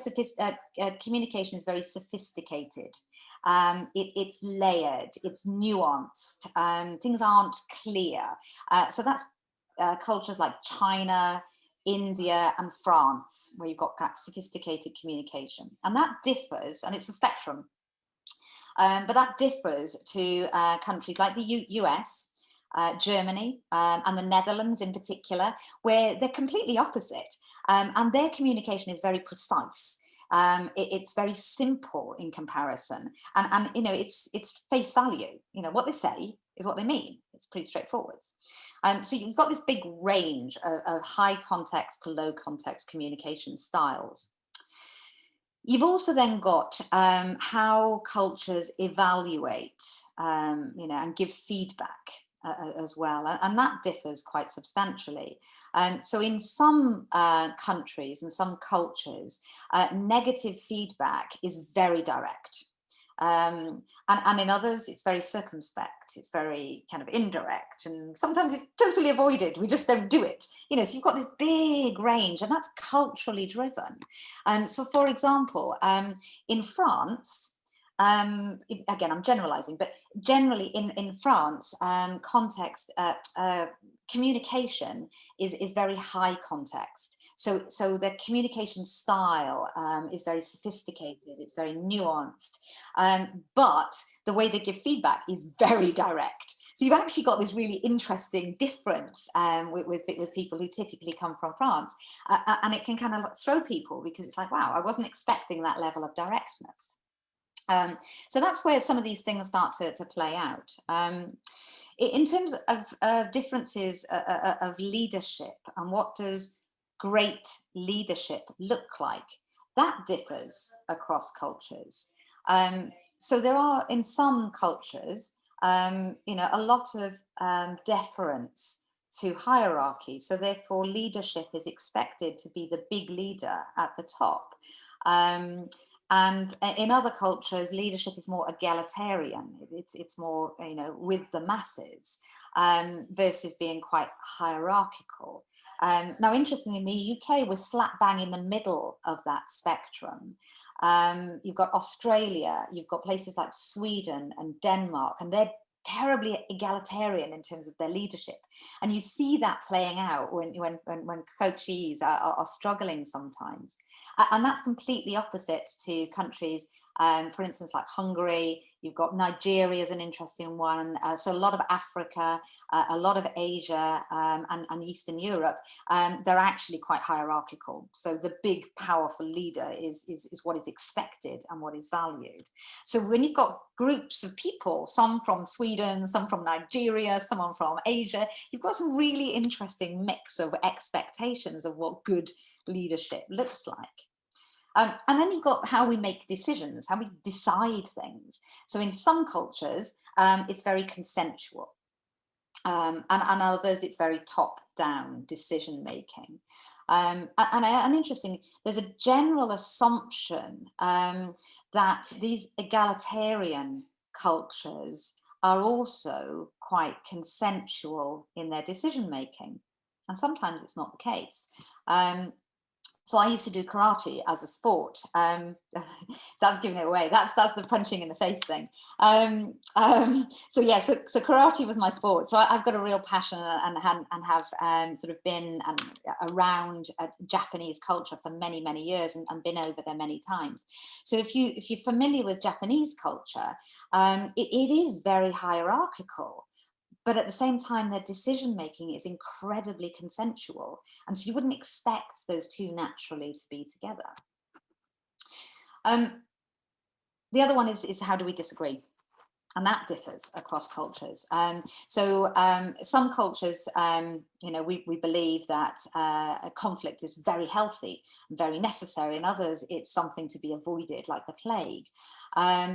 communication is very sophisticated. It's layered, it's nuanced, things aren't clear. So that's cultures like China, India and France, where you've got sophisticated communication. And that differs, and it's a spectrum, but that differs to countries like the US, Germany, and the Netherlands in particular, where they're completely opposite. And their communication is very precise. It's very simple in comparison, and you know, it's face value. You know, what they say is what they mean. It's pretty straightforward. So you've got this big range of high context to low context communication styles. You've also then got how cultures evaluate, you know, and give feedback as well, and that differs quite substantially. So in some countries and some cultures, negative feedback is very direct. And in others, it's very circumspect, it's very kind of indirect, and sometimes it's totally avoided. We just don't do it. You know, so you've got this big range, and that's culturally driven. So for example, in France, again, I'm generalizing, but generally in France, context, communication is very high context. So their communication style is very sophisticated, it's very nuanced, but the way they give feedback is very direct. So you've actually got this really interesting difference with people who typically come from France, and it can kind of throw people, because it's like, wow, I wasn't expecting that level of directness. So that's where some of these things start to play out. In terms of differences of leadership and what does great leadership look like, that differs across cultures. So there are, in some cultures, you know, a lot of deference to hierarchy. So therefore leadership is expected to be the big leader at the top. And in other cultures, leadership is more egalitarian. It's more, you know, with the masses, versus being quite hierarchical. Now, interestingly, in the UK, we're slap bang in the middle of that spectrum. You've got Australia, you've got places like Sweden and Denmark, and they're terribly egalitarian in terms of their leadership, and you see that playing out when coachees are struggling sometimes, and that's completely opposite to countries, for instance, like Hungary. You've got Nigeria as an interesting one, so a lot of Africa, a lot of Asia, and Eastern Europe, they're actually quite hierarchical. So the big powerful leader is what is expected and what is valued. So when you've got groups of people, some from Sweden, some from Nigeria, someone from Asia, you've got some really interesting mix of expectations of what good leadership looks like. And then you've got how we make decisions, how we decide things. So in some cultures, it's very consensual. And others, it's very top-down decision making. And interesting, there's a general assumption that these egalitarian cultures are also quite consensual in their decision making. And sometimes it's not the case. So I used to do karate as a sport. That's giving it away. That's the punching in the face thing. So yeah, so karate was my sport. So I've got a real passion and have sort of been around Japanese culture for many, many years, and been over there many times. So if you're familiar with Japanese culture, it is very hierarchical. But at the same time, their decision making is incredibly consensual. And so you wouldn't expect those two naturally to be together. The other one is how do we disagree? And that differs across cultures. So some cultures, you know, we believe that a conflict is very healthy, very necessary. In others, it's something to be avoided, like the plague.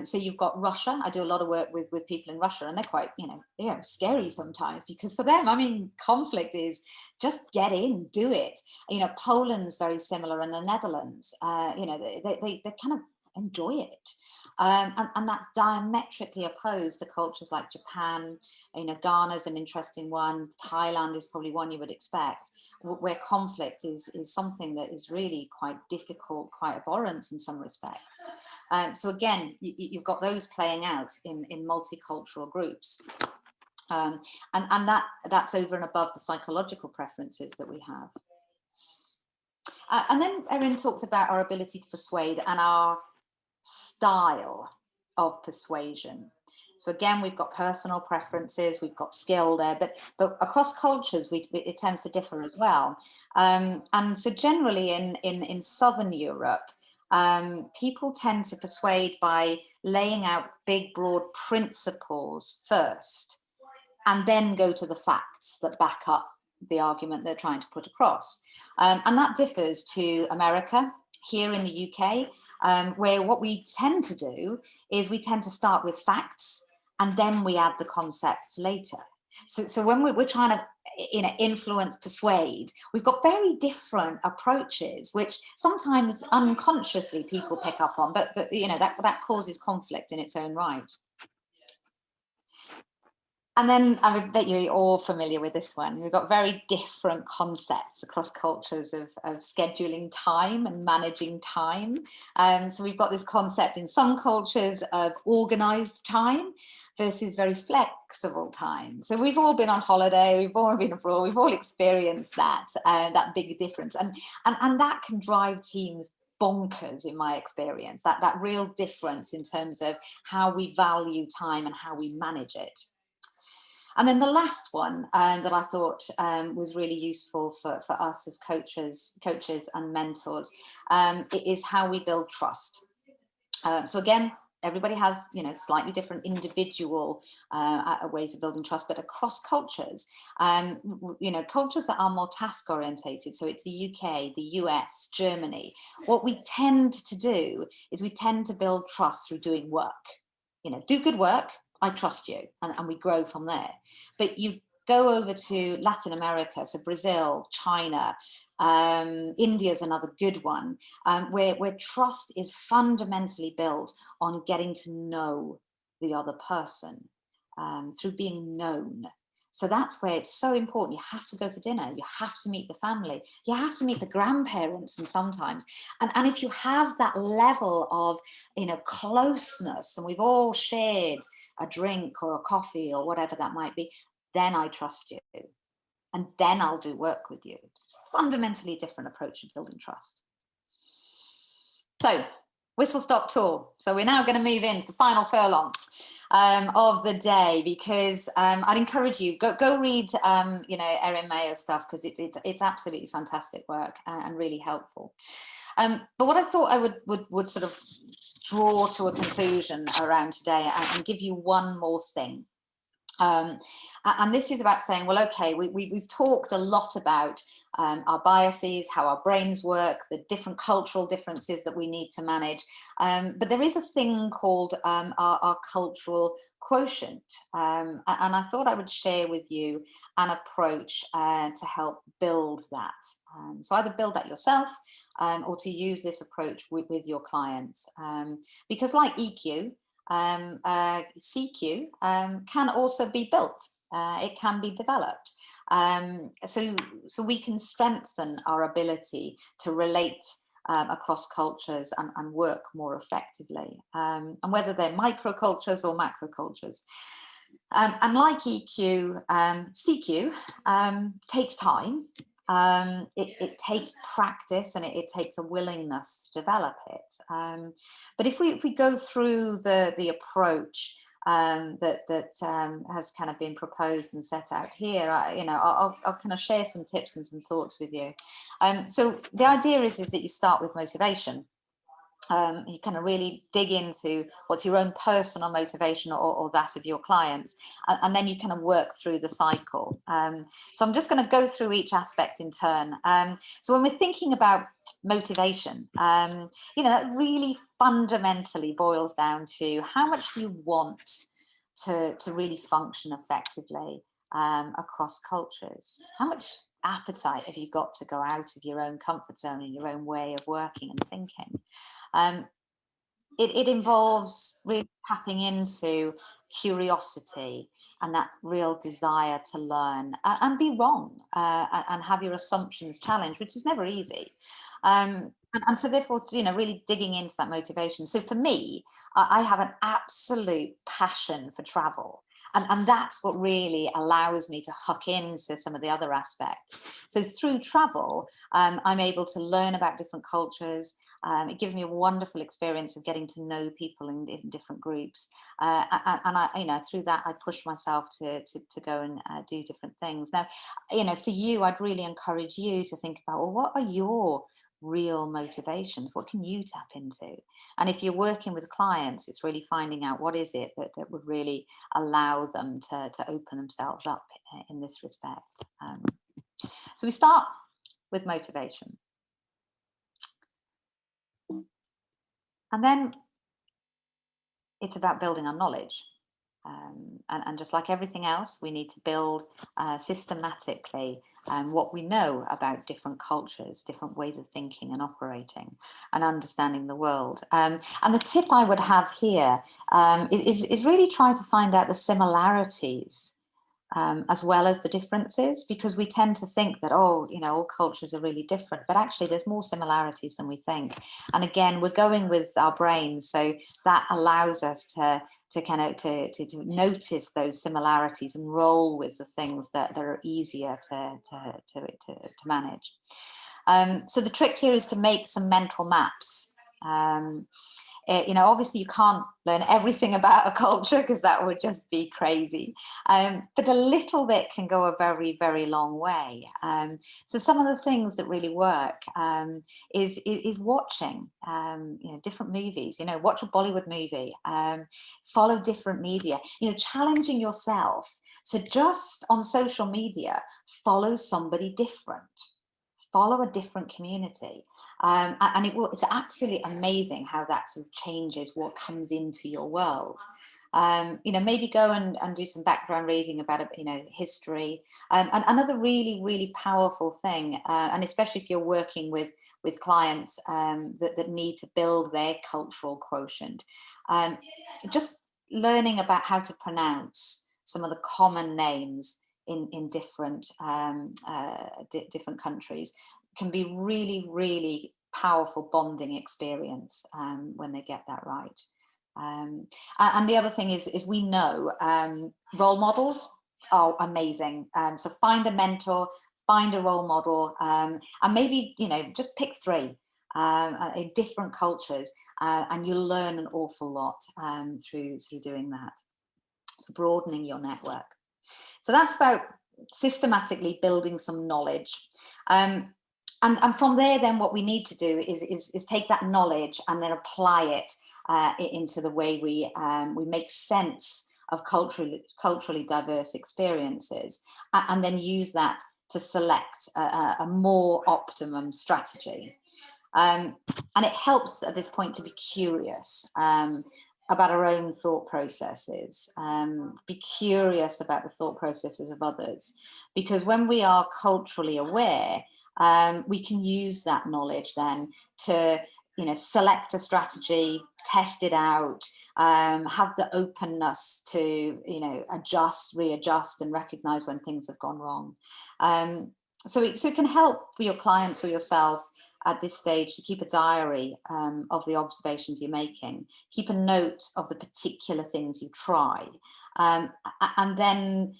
So you've got Russia. I do a lot of work with people in Russia, and they're quite, you know, scary sometimes, because for them, I mean, conflict is just get in, do it. You know, Poland's very similar, and the Netherlands, you know, they kind of enjoy it. And that's diametrically opposed to cultures like Japan. Ghana's an interesting one. Thailand is probably one you would expect, where conflict is something that is really quite difficult, quite abhorrent in some respects. So again, you've got those playing out in multicultural groups. And that's over and above the psychological preferences that we have. And then Erin talked about our ability to persuade and our style of persuasion. So again, we've got personal preferences, we've got skill there, but across cultures, it tends to differ as well. And so generally in Southern Europe, people tend to persuade by laying out big, broad principles first, and then go to the facts that back up the argument they're trying to put across. And that differs to America. Here in the UK, where what we tend to do is we tend to start with facts and then we add the concepts later. So when we're trying to influence, persuade, we've got very different approaches, which sometimes unconsciously people pick up on, but that causes conflict in its own right. And then I bet you're all familiar with this one. We've got very different concepts across cultures of scheduling time and managing time. So we've got this concept in some cultures of organized time versus very flexible time. So we've all been on holiday, we've all been abroad, we've all experienced that big difference. And that can drive teams bonkers in my experience, that real difference in terms of how we value time and how we manage it. And then the last one that I thought was really useful for us as coaches and mentors is how we build trust. So again, everybody has slightly different individual ways of building trust, but across cultures, cultures that are more task orientated, so it's the UK, the US, Germany, what we tend to do is we tend to build trust through doing work. Do good work, I trust you, and we grow from there. But you go over to Latin America, so Brazil, China, India is another good one, where trust is fundamentally built on getting to know the other person through being known. So that's where it's so important. You have to go for dinner. You have to meet the family. You have to meet the grandparents, and sometimes. And if you have that level of closeness, and we've all shared a drink or a coffee or whatever that might be, then I trust you. And then I'll do work with you. It's a fundamentally different approach to building trust. So, whistle stop tour. So we're now going to move into the final furlong of the day, because I'd encourage you, go read Erin Mayer's stuff, because it's absolutely fantastic work and really helpful. But what I thought I would sort of draw to a conclusion around today and give you one more thing. And this is about saying, well, okay, we've talked a lot about our biases, how our brains work, the different cultural differences that we need to manage. But there is a thing called our cultural quotient. And I thought I would share with you an approach to help build that. So either build that yourself or to use this approach with your clients. Because like EQ, CQ can also be built. It can be developed. So we can strengthen our ability to relate across cultures and work more effectively, and whether they're microcultures or macrocultures. And like EQ, CQ takes time. It takes practice, and it takes a willingness to develop it. But if we go through the approach that has kind of been proposed and set out here, I'll kind of share some tips and some thoughts with you. So the idea is that you start with motivation. You kind of really dig into what's your own personal motivation or that of your clients, and then you kind of work through the cycle. So I'm just going to go through each aspect in turn. So when we're thinking about motivation, that really fundamentally boils down to how much do you want to really function effectively across cultures? How much appetite have you got to go out of your own comfort zone and your own way of working and thinking? it involves really tapping into curiosity and that real desire to learn and be wrong, and have your assumptions challenged, which is never easy. And so therefore, really digging into that motivation. So for me, I have an absolute passion for travel. And that's what really allows me to hook into some of the other aspects. So through travel, I'm able to learn about different cultures. It gives me a wonderful experience of getting to know people in different groups, and I, through that, I push myself to go and do different things. Now, for you, I'd really encourage you to think about, well, what are your real motivations? What can you tap into? And if you're working with clients, it's really finding out what is it that would really allow them to open themselves up in this respect. So we start with motivation. And then it's about building our knowledge. And just like everything else, we need to build systematically what we know about different cultures, different ways of thinking and operating and understanding the world. And the tip I would have here is really try to find out the similarities as well as the differences, because we tend to think that, all cultures are really different, but actually there's more similarities than we think. And again, we're going with our brains, so that allows us to notice those similarities and roll with the things that are easier to manage. So the trick here is to make some mental maps. Obviously you can't learn everything about a culture because that would just be crazy. But a little bit can go a very, very long way. So some of the things that really work is watching, different movies. Watch a Bollywood movie. Follow different media. Challenging yourself. So just on social media, follow somebody different. Follow a different community, and it's absolutely amazing how that sort of changes what comes into your world. Maybe go and do some background reading about history. And another really, really powerful thing, and especially if you're working with clients that need to build their cultural quotient, just learning about how to pronounce some of the common names in different different countries can be really, really powerful bonding experience when they get that right. And the other thing is we know role models are amazing. So find a mentor, find a role model, and maybe just pick 3 in different cultures, and you'll learn an awful lot through doing that. So broadening your network. So that's about systematically building some knowledge. And from there, then what we need to do is take that knowledge and then apply it into the way we make sense of culturally diverse experiences, and then use that to select a more optimum strategy. And it helps at this point to be curious about our own thought processes, be curious about the thought processes of others, because when we are culturally aware, we can use that knowledge then to select a strategy, test it out, have the openness to adjust, readjust, and recognize when things have gone wrong. So it can help your clients or yourself at this stage to keep a diary of the observations you're making, keep a note of the particular things you try, and then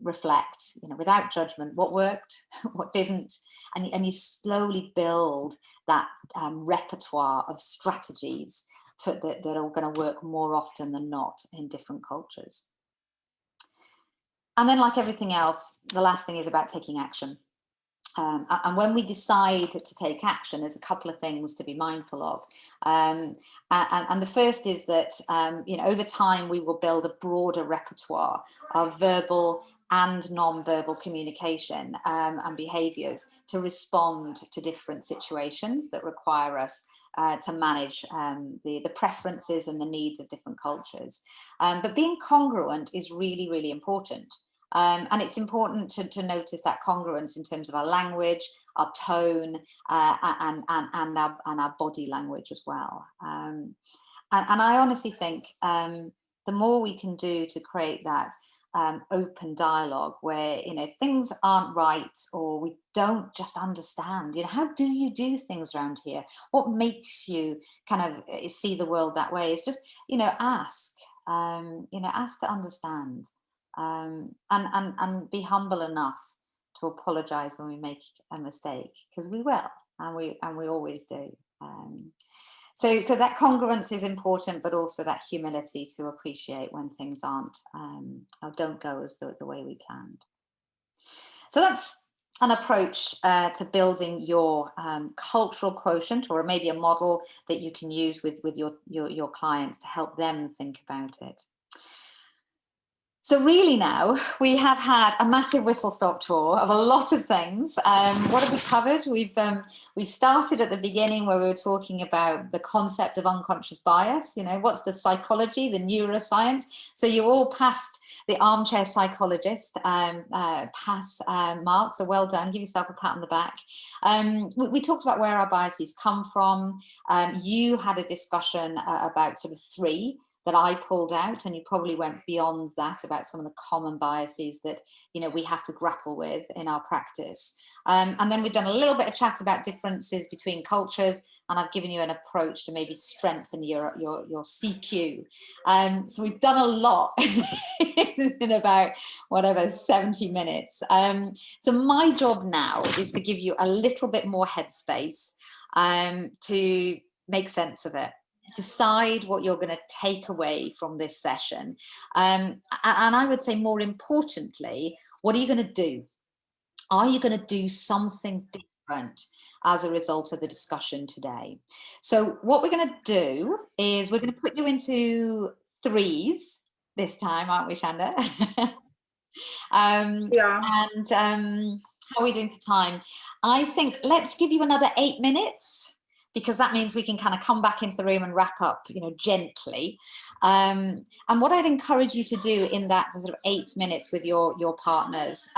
reflect without judgment what worked, what didn't, and you slowly build that repertoire of strategies that are going to work more often than not in different cultures. And then, like everything else, the last thing is about taking action. And when we decide to take action, there's a couple of things to be mindful of. And the first is that, over time, we will build a broader repertoire of verbal and non-verbal communication and behaviours to respond to different situations that require us to manage the preferences and the needs of different cultures. But being congruent is really, really important. And it's important to notice that congruence in terms of our language, our tone, and our body language as well. And I honestly think the more we can do to create that open dialogue where, you know, things aren't right or we don't just understand, you know, how do you do things around here? What makes you kind of see the world that way? Is just, you know, ask, ask to understand, and be humble enough to apologize when we make a mistake, because we will, and we always do. So that congruence is important, but also that humility to appreciate when things aren't or don't go as the way we planned. So that's an approach to building your cultural quotient, or maybe a model that you can use with your clients to help them think about it. So really now we have had a massive whistle-stop tour of a lot of things. What have we covered? We started at the beginning where we were talking about the concept of unconscious bias. You know, what's the psychology, the neuroscience? So you all passed the armchair psychologist pass mark. So well done. Give yourself a pat on the back. We talked about where our biases come from. You had a discussion about sort of 3 that I pulled out, and you probably went beyond that about some of the common biases that, you know, we have to grapple with in our practice. And then we've done a little bit of chat about differences between cultures, and I've given you an approach to maybe strengthen your CQ. So we've done a lot in about, whatever, 70 minutes. So my job now is to give you a little bit more headspace to make sense of it. Decide what you're going to take away from this session. And I would say, more importantly, what are you going to do? Are you going to do something different as a result of the discussion today? So what we're going to do is we're going to put you into 3s this time, aren't we, Shanda? Yeah. And how are we doing for time? I think let's give you another 8 minutes, because that means we can kind of come back into the room and wrap up, you know, gently. And what I'd encourage you to do in that sort of 8 minutes with your partners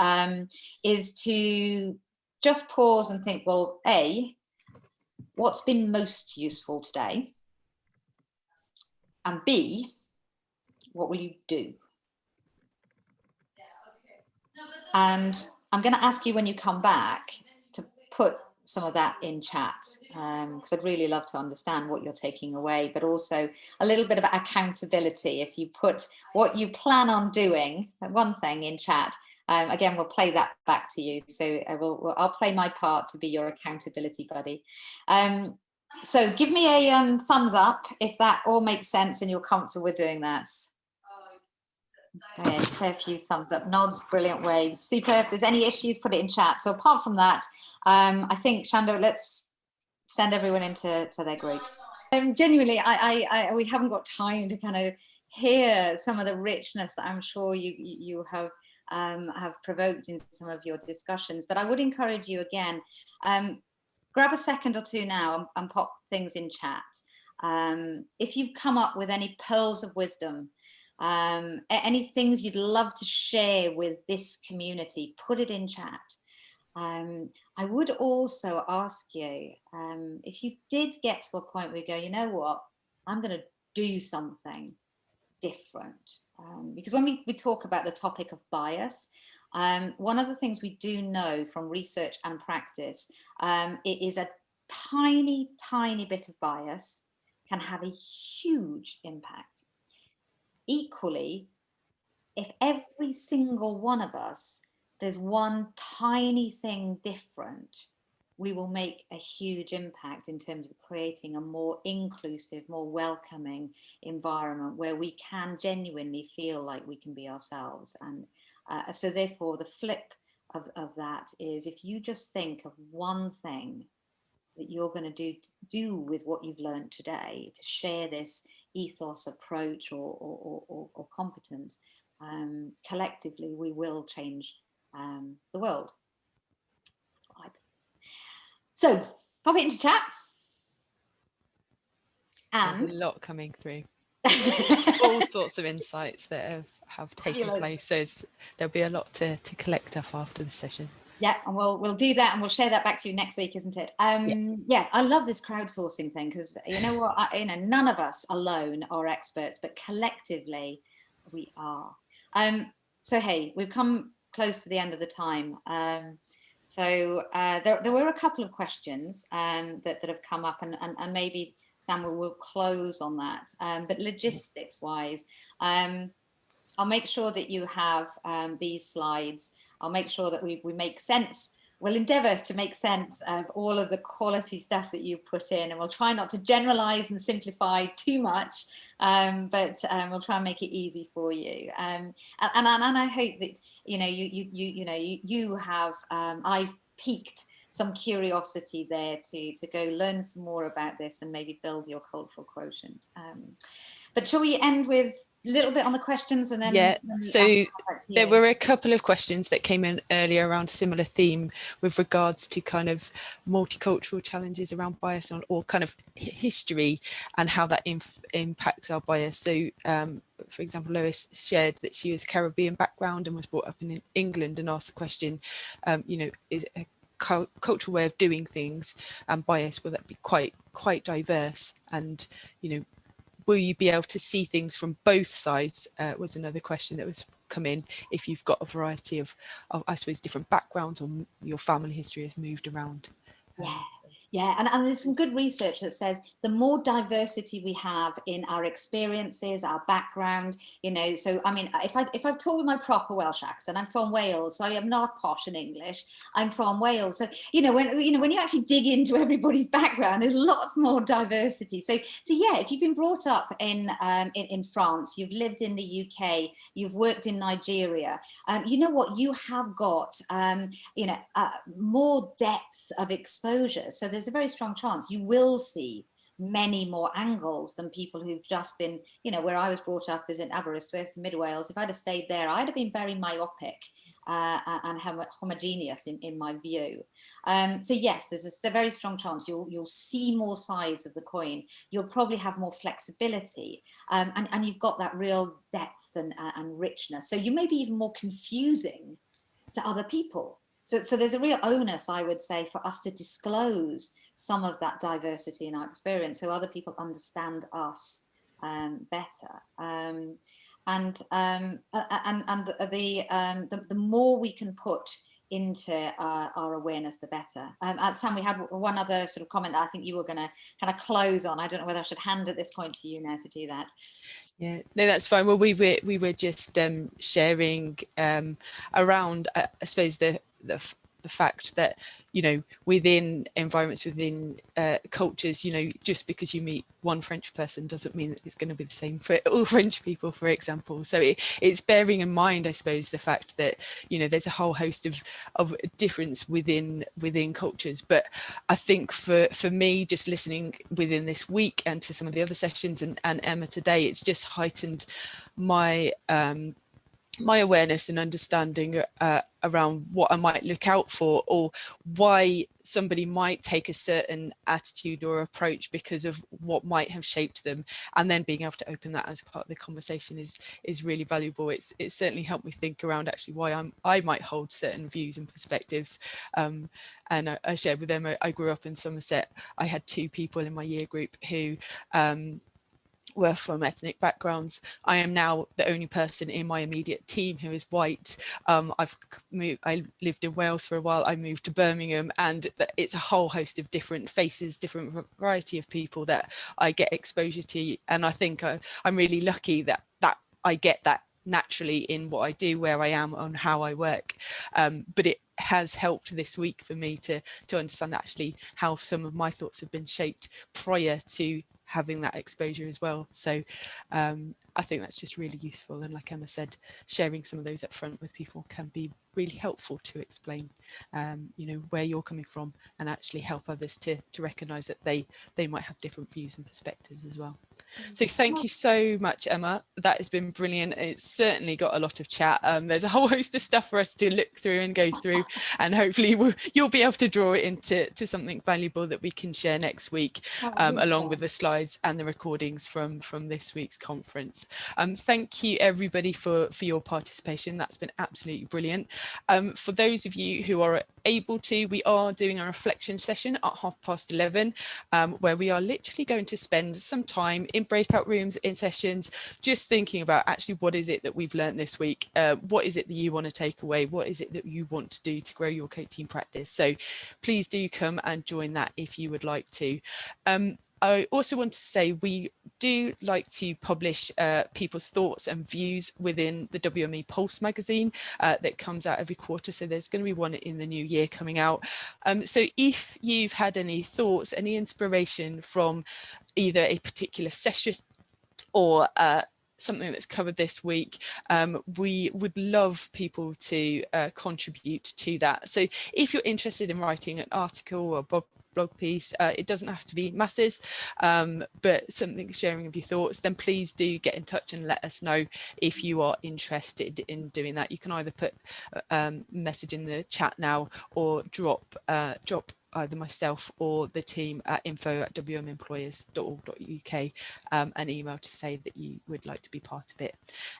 is to just pause and think, well, A, what's been most useful today? And B, what will you do? And I'm going to ask you when you come back to put some of that in chat, because I'd really love to understand what you're taking away, but also a little bit about accountability. If you put what you plan on doing, one thing, in chat, again, we'll play that back to you. So I'll play my part to be your accountability buddy. So give me a thumbs up if that all makes sense and you're comfortable with doing that. Okay, a few thumbs up, nods, brilliant, waves, super. If there's any issues, put it in chat. So apart from that, I think, Shando, let's send everyone into their groups. Genuinely, we haven't got time to kind of hear some of the richness that I'm sure you have provoked in some of your discussions. But I would encourage you again, grab a second or 2 now and pop things in chat. If you've come up with any pearls of wisdom, any things you'd love to share with this community, put it in chat. I would also ask you, if you did get to a point where you go, you know what, I'm going to do something different. Because when we talk about the topic of bias, one of the things we do know from research and practice, it is a tiny, tiny bit of bias can have a huge impact. Equally, if every single one of us does one tiny thing different, we will make a huge impact in terms of creating a more inclusive, more welcoming environment where we can genuinely feel like we can be ourselves. And so therefore the flip of that is, if you just think of one thing that you're going to do with what you've learned today to share this ethos, approach, or competence, collectively we will change the world. That's what I believe. So pop it into chat. And there's a lot coming through. All sorts of insights that have taken place. So there'll be a lot to collect up after the session. Yeah, and we'll do that, and we'll share that back to you next week, isn't it? Yes. Yeah, I love this crowdsourcing thing, because you know what, none of us alone are experts, but collectively we are. So hey, we've come close to the end of the time. There were a couple of questions that have come up, and maybe Samuel will close on that. But logistics wise, I'll make sure that you have these slides. I'll make sure that we make sense. We'll endeavour to make sense of all of the quality stuff that you put in, and we'll try not to generalise and simplify too much, but we'll try and make it easy for you. And I hope that you have I've piqued some curiosity there to go learn some more about this and maybe build your cultural quotient. But shall we end with a little bit on the questions, and then Yeah, so there were a couple of questions that came in earlier around a similar theme with regards to kind of multicultural challenges around bias or kind of history and how that impacts our bias. So for example, Lois shared that she was Caribbean background and was brought up in England, and asked the question, is a cultural way of doing things and bias, will that be quite diverse? And will you be able to see things from both sides, was another question that was come in, if you've got a variety of I suppose different backgrounds, or your family history has moved around. Yeah, and there's some good research that says the more diversity we have in our experiences, our background, so I mean, if I've talked with my proper Welsh accent, I'm from Wales, so I am not posh in English, I'm from Wales. So, when you actually dig into everybody's background, there's lots more diversity. So yeah, if you've been brought up in France, you've lived in the UK, you've worked in Nigeria, you know what, you have got, more depth of exposure. So there's a very strong chance you will see many more angles than people who've just been, where I was brought up is in Aberystwyth, Mid Wales. If I'd have stayed there, I'd have been very myopic and homogeneous in my view. So yes, there's a very strong chance you'll see more sides of the coin. You'll probably have more flexibility, and you've got that real depth and richness. So you may be even more confusing to other people. So there's a real onus, I would say, for us to disclose some of that diversity in our experience, so other people understand us better. The more we can put into our awareness, the better. Sam, we had one other sort of comment that I think you were going to kind of close on. I don't know whether I should hand at this point to you now to do that. Yeah, no, that's fine. Well, we were just sharing around, I suppose, the fact that within environments, within cultures, just because you meet one French person doesn't mean that it's going to be the same for all French people, for example. So it's bearing in mind, I suppose, the fact that there's a whole host of difference within cultures. But I think for me, just listening within this week and to some of the other sessions and Emma today, it's just heightened my my awareness and understanding around what I might look out for, or why somebody might take a certain attitude or approach because of what might have shaped them, and then being able to open that as part of the conversation is really valuable. It's certainly helped me think around actually why I might hold certain views and perspectives. And I shared with them, I grew up in Somerset. I had two people in my year group who were from ethnic backgrounds. I am now the only person in my immediate team who is white. I lived in Wales for a while. I moved to Birmingham, and it's a whole host of different faces, different variety of people that I get exposure to. And I think I'm really lucky that I get that naturally in what I do, where I am, on how I work. But it has helped this week for me to understand actually how some of my thoughts have been shaped prior to having that exposure as well. So I think that's just really useful, and like Emma said, sharing some of those up front with people can be really helpful to explain where you're coming from, and actually help others to recognize that they might have different views and perspectives as well. So thank you so much, Emma. That has been brilliant. It's certainly got a lot of chat. There's a whole host of stuff for us to look through and go through, and hopefully you'll be able to draw it into something valuable that we can share next week, along with the slides and the recordings from this week's conference. Thank you everybody for your participation. That's been absolutely brilliant. For those of you who are able to, we are doing a reflection session at 11:30, where we are literally going to spend some time in breakout rooms, in sessions, just thinking about actually what is it that we've learned this week, what is it that you want to take away, what is it that you want to do to grow your coaching practice. So please do come and join that if you would like to. I also want to say we do like to publish people's thoughts and views within the WME Pulse magazine that comes out every quarter. So there's going to be one in the new year coming out. So if you've had any thoughts, any inspiration from either a particular session or something that's covered this week, we would love people to contribute to that. So if you're interested in writing an article or blog piece, it doesn't have to be masses, but something sharing of your thoughts, then please do get in touch and let us know if you are interested in doing that. You can either put a message in the chat now or drop either myself or the team at info@wmemployers.org.uk an email to say that you would like to be part of it.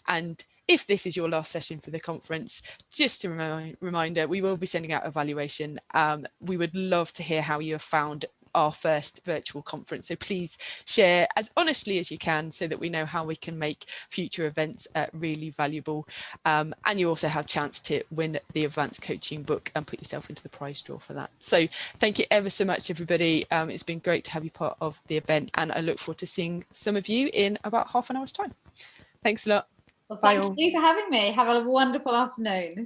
And if this is your last session for the conference, just a reminder, we will be sending out evaluation. We would love to hear how you have found our first virtual conference. So please share as honestly as you can so that we know how we can make future events really valuable. And you also have a chance to win the advanced coaching book and put yourself into the prize draw for that. So thank you ever so much, everybody. It's been great to have you part of the event, and I look forward to seeing some of you in about half an hour's time. Thanks a lot. Well, thank you for having me. Have a wonderful afternoon.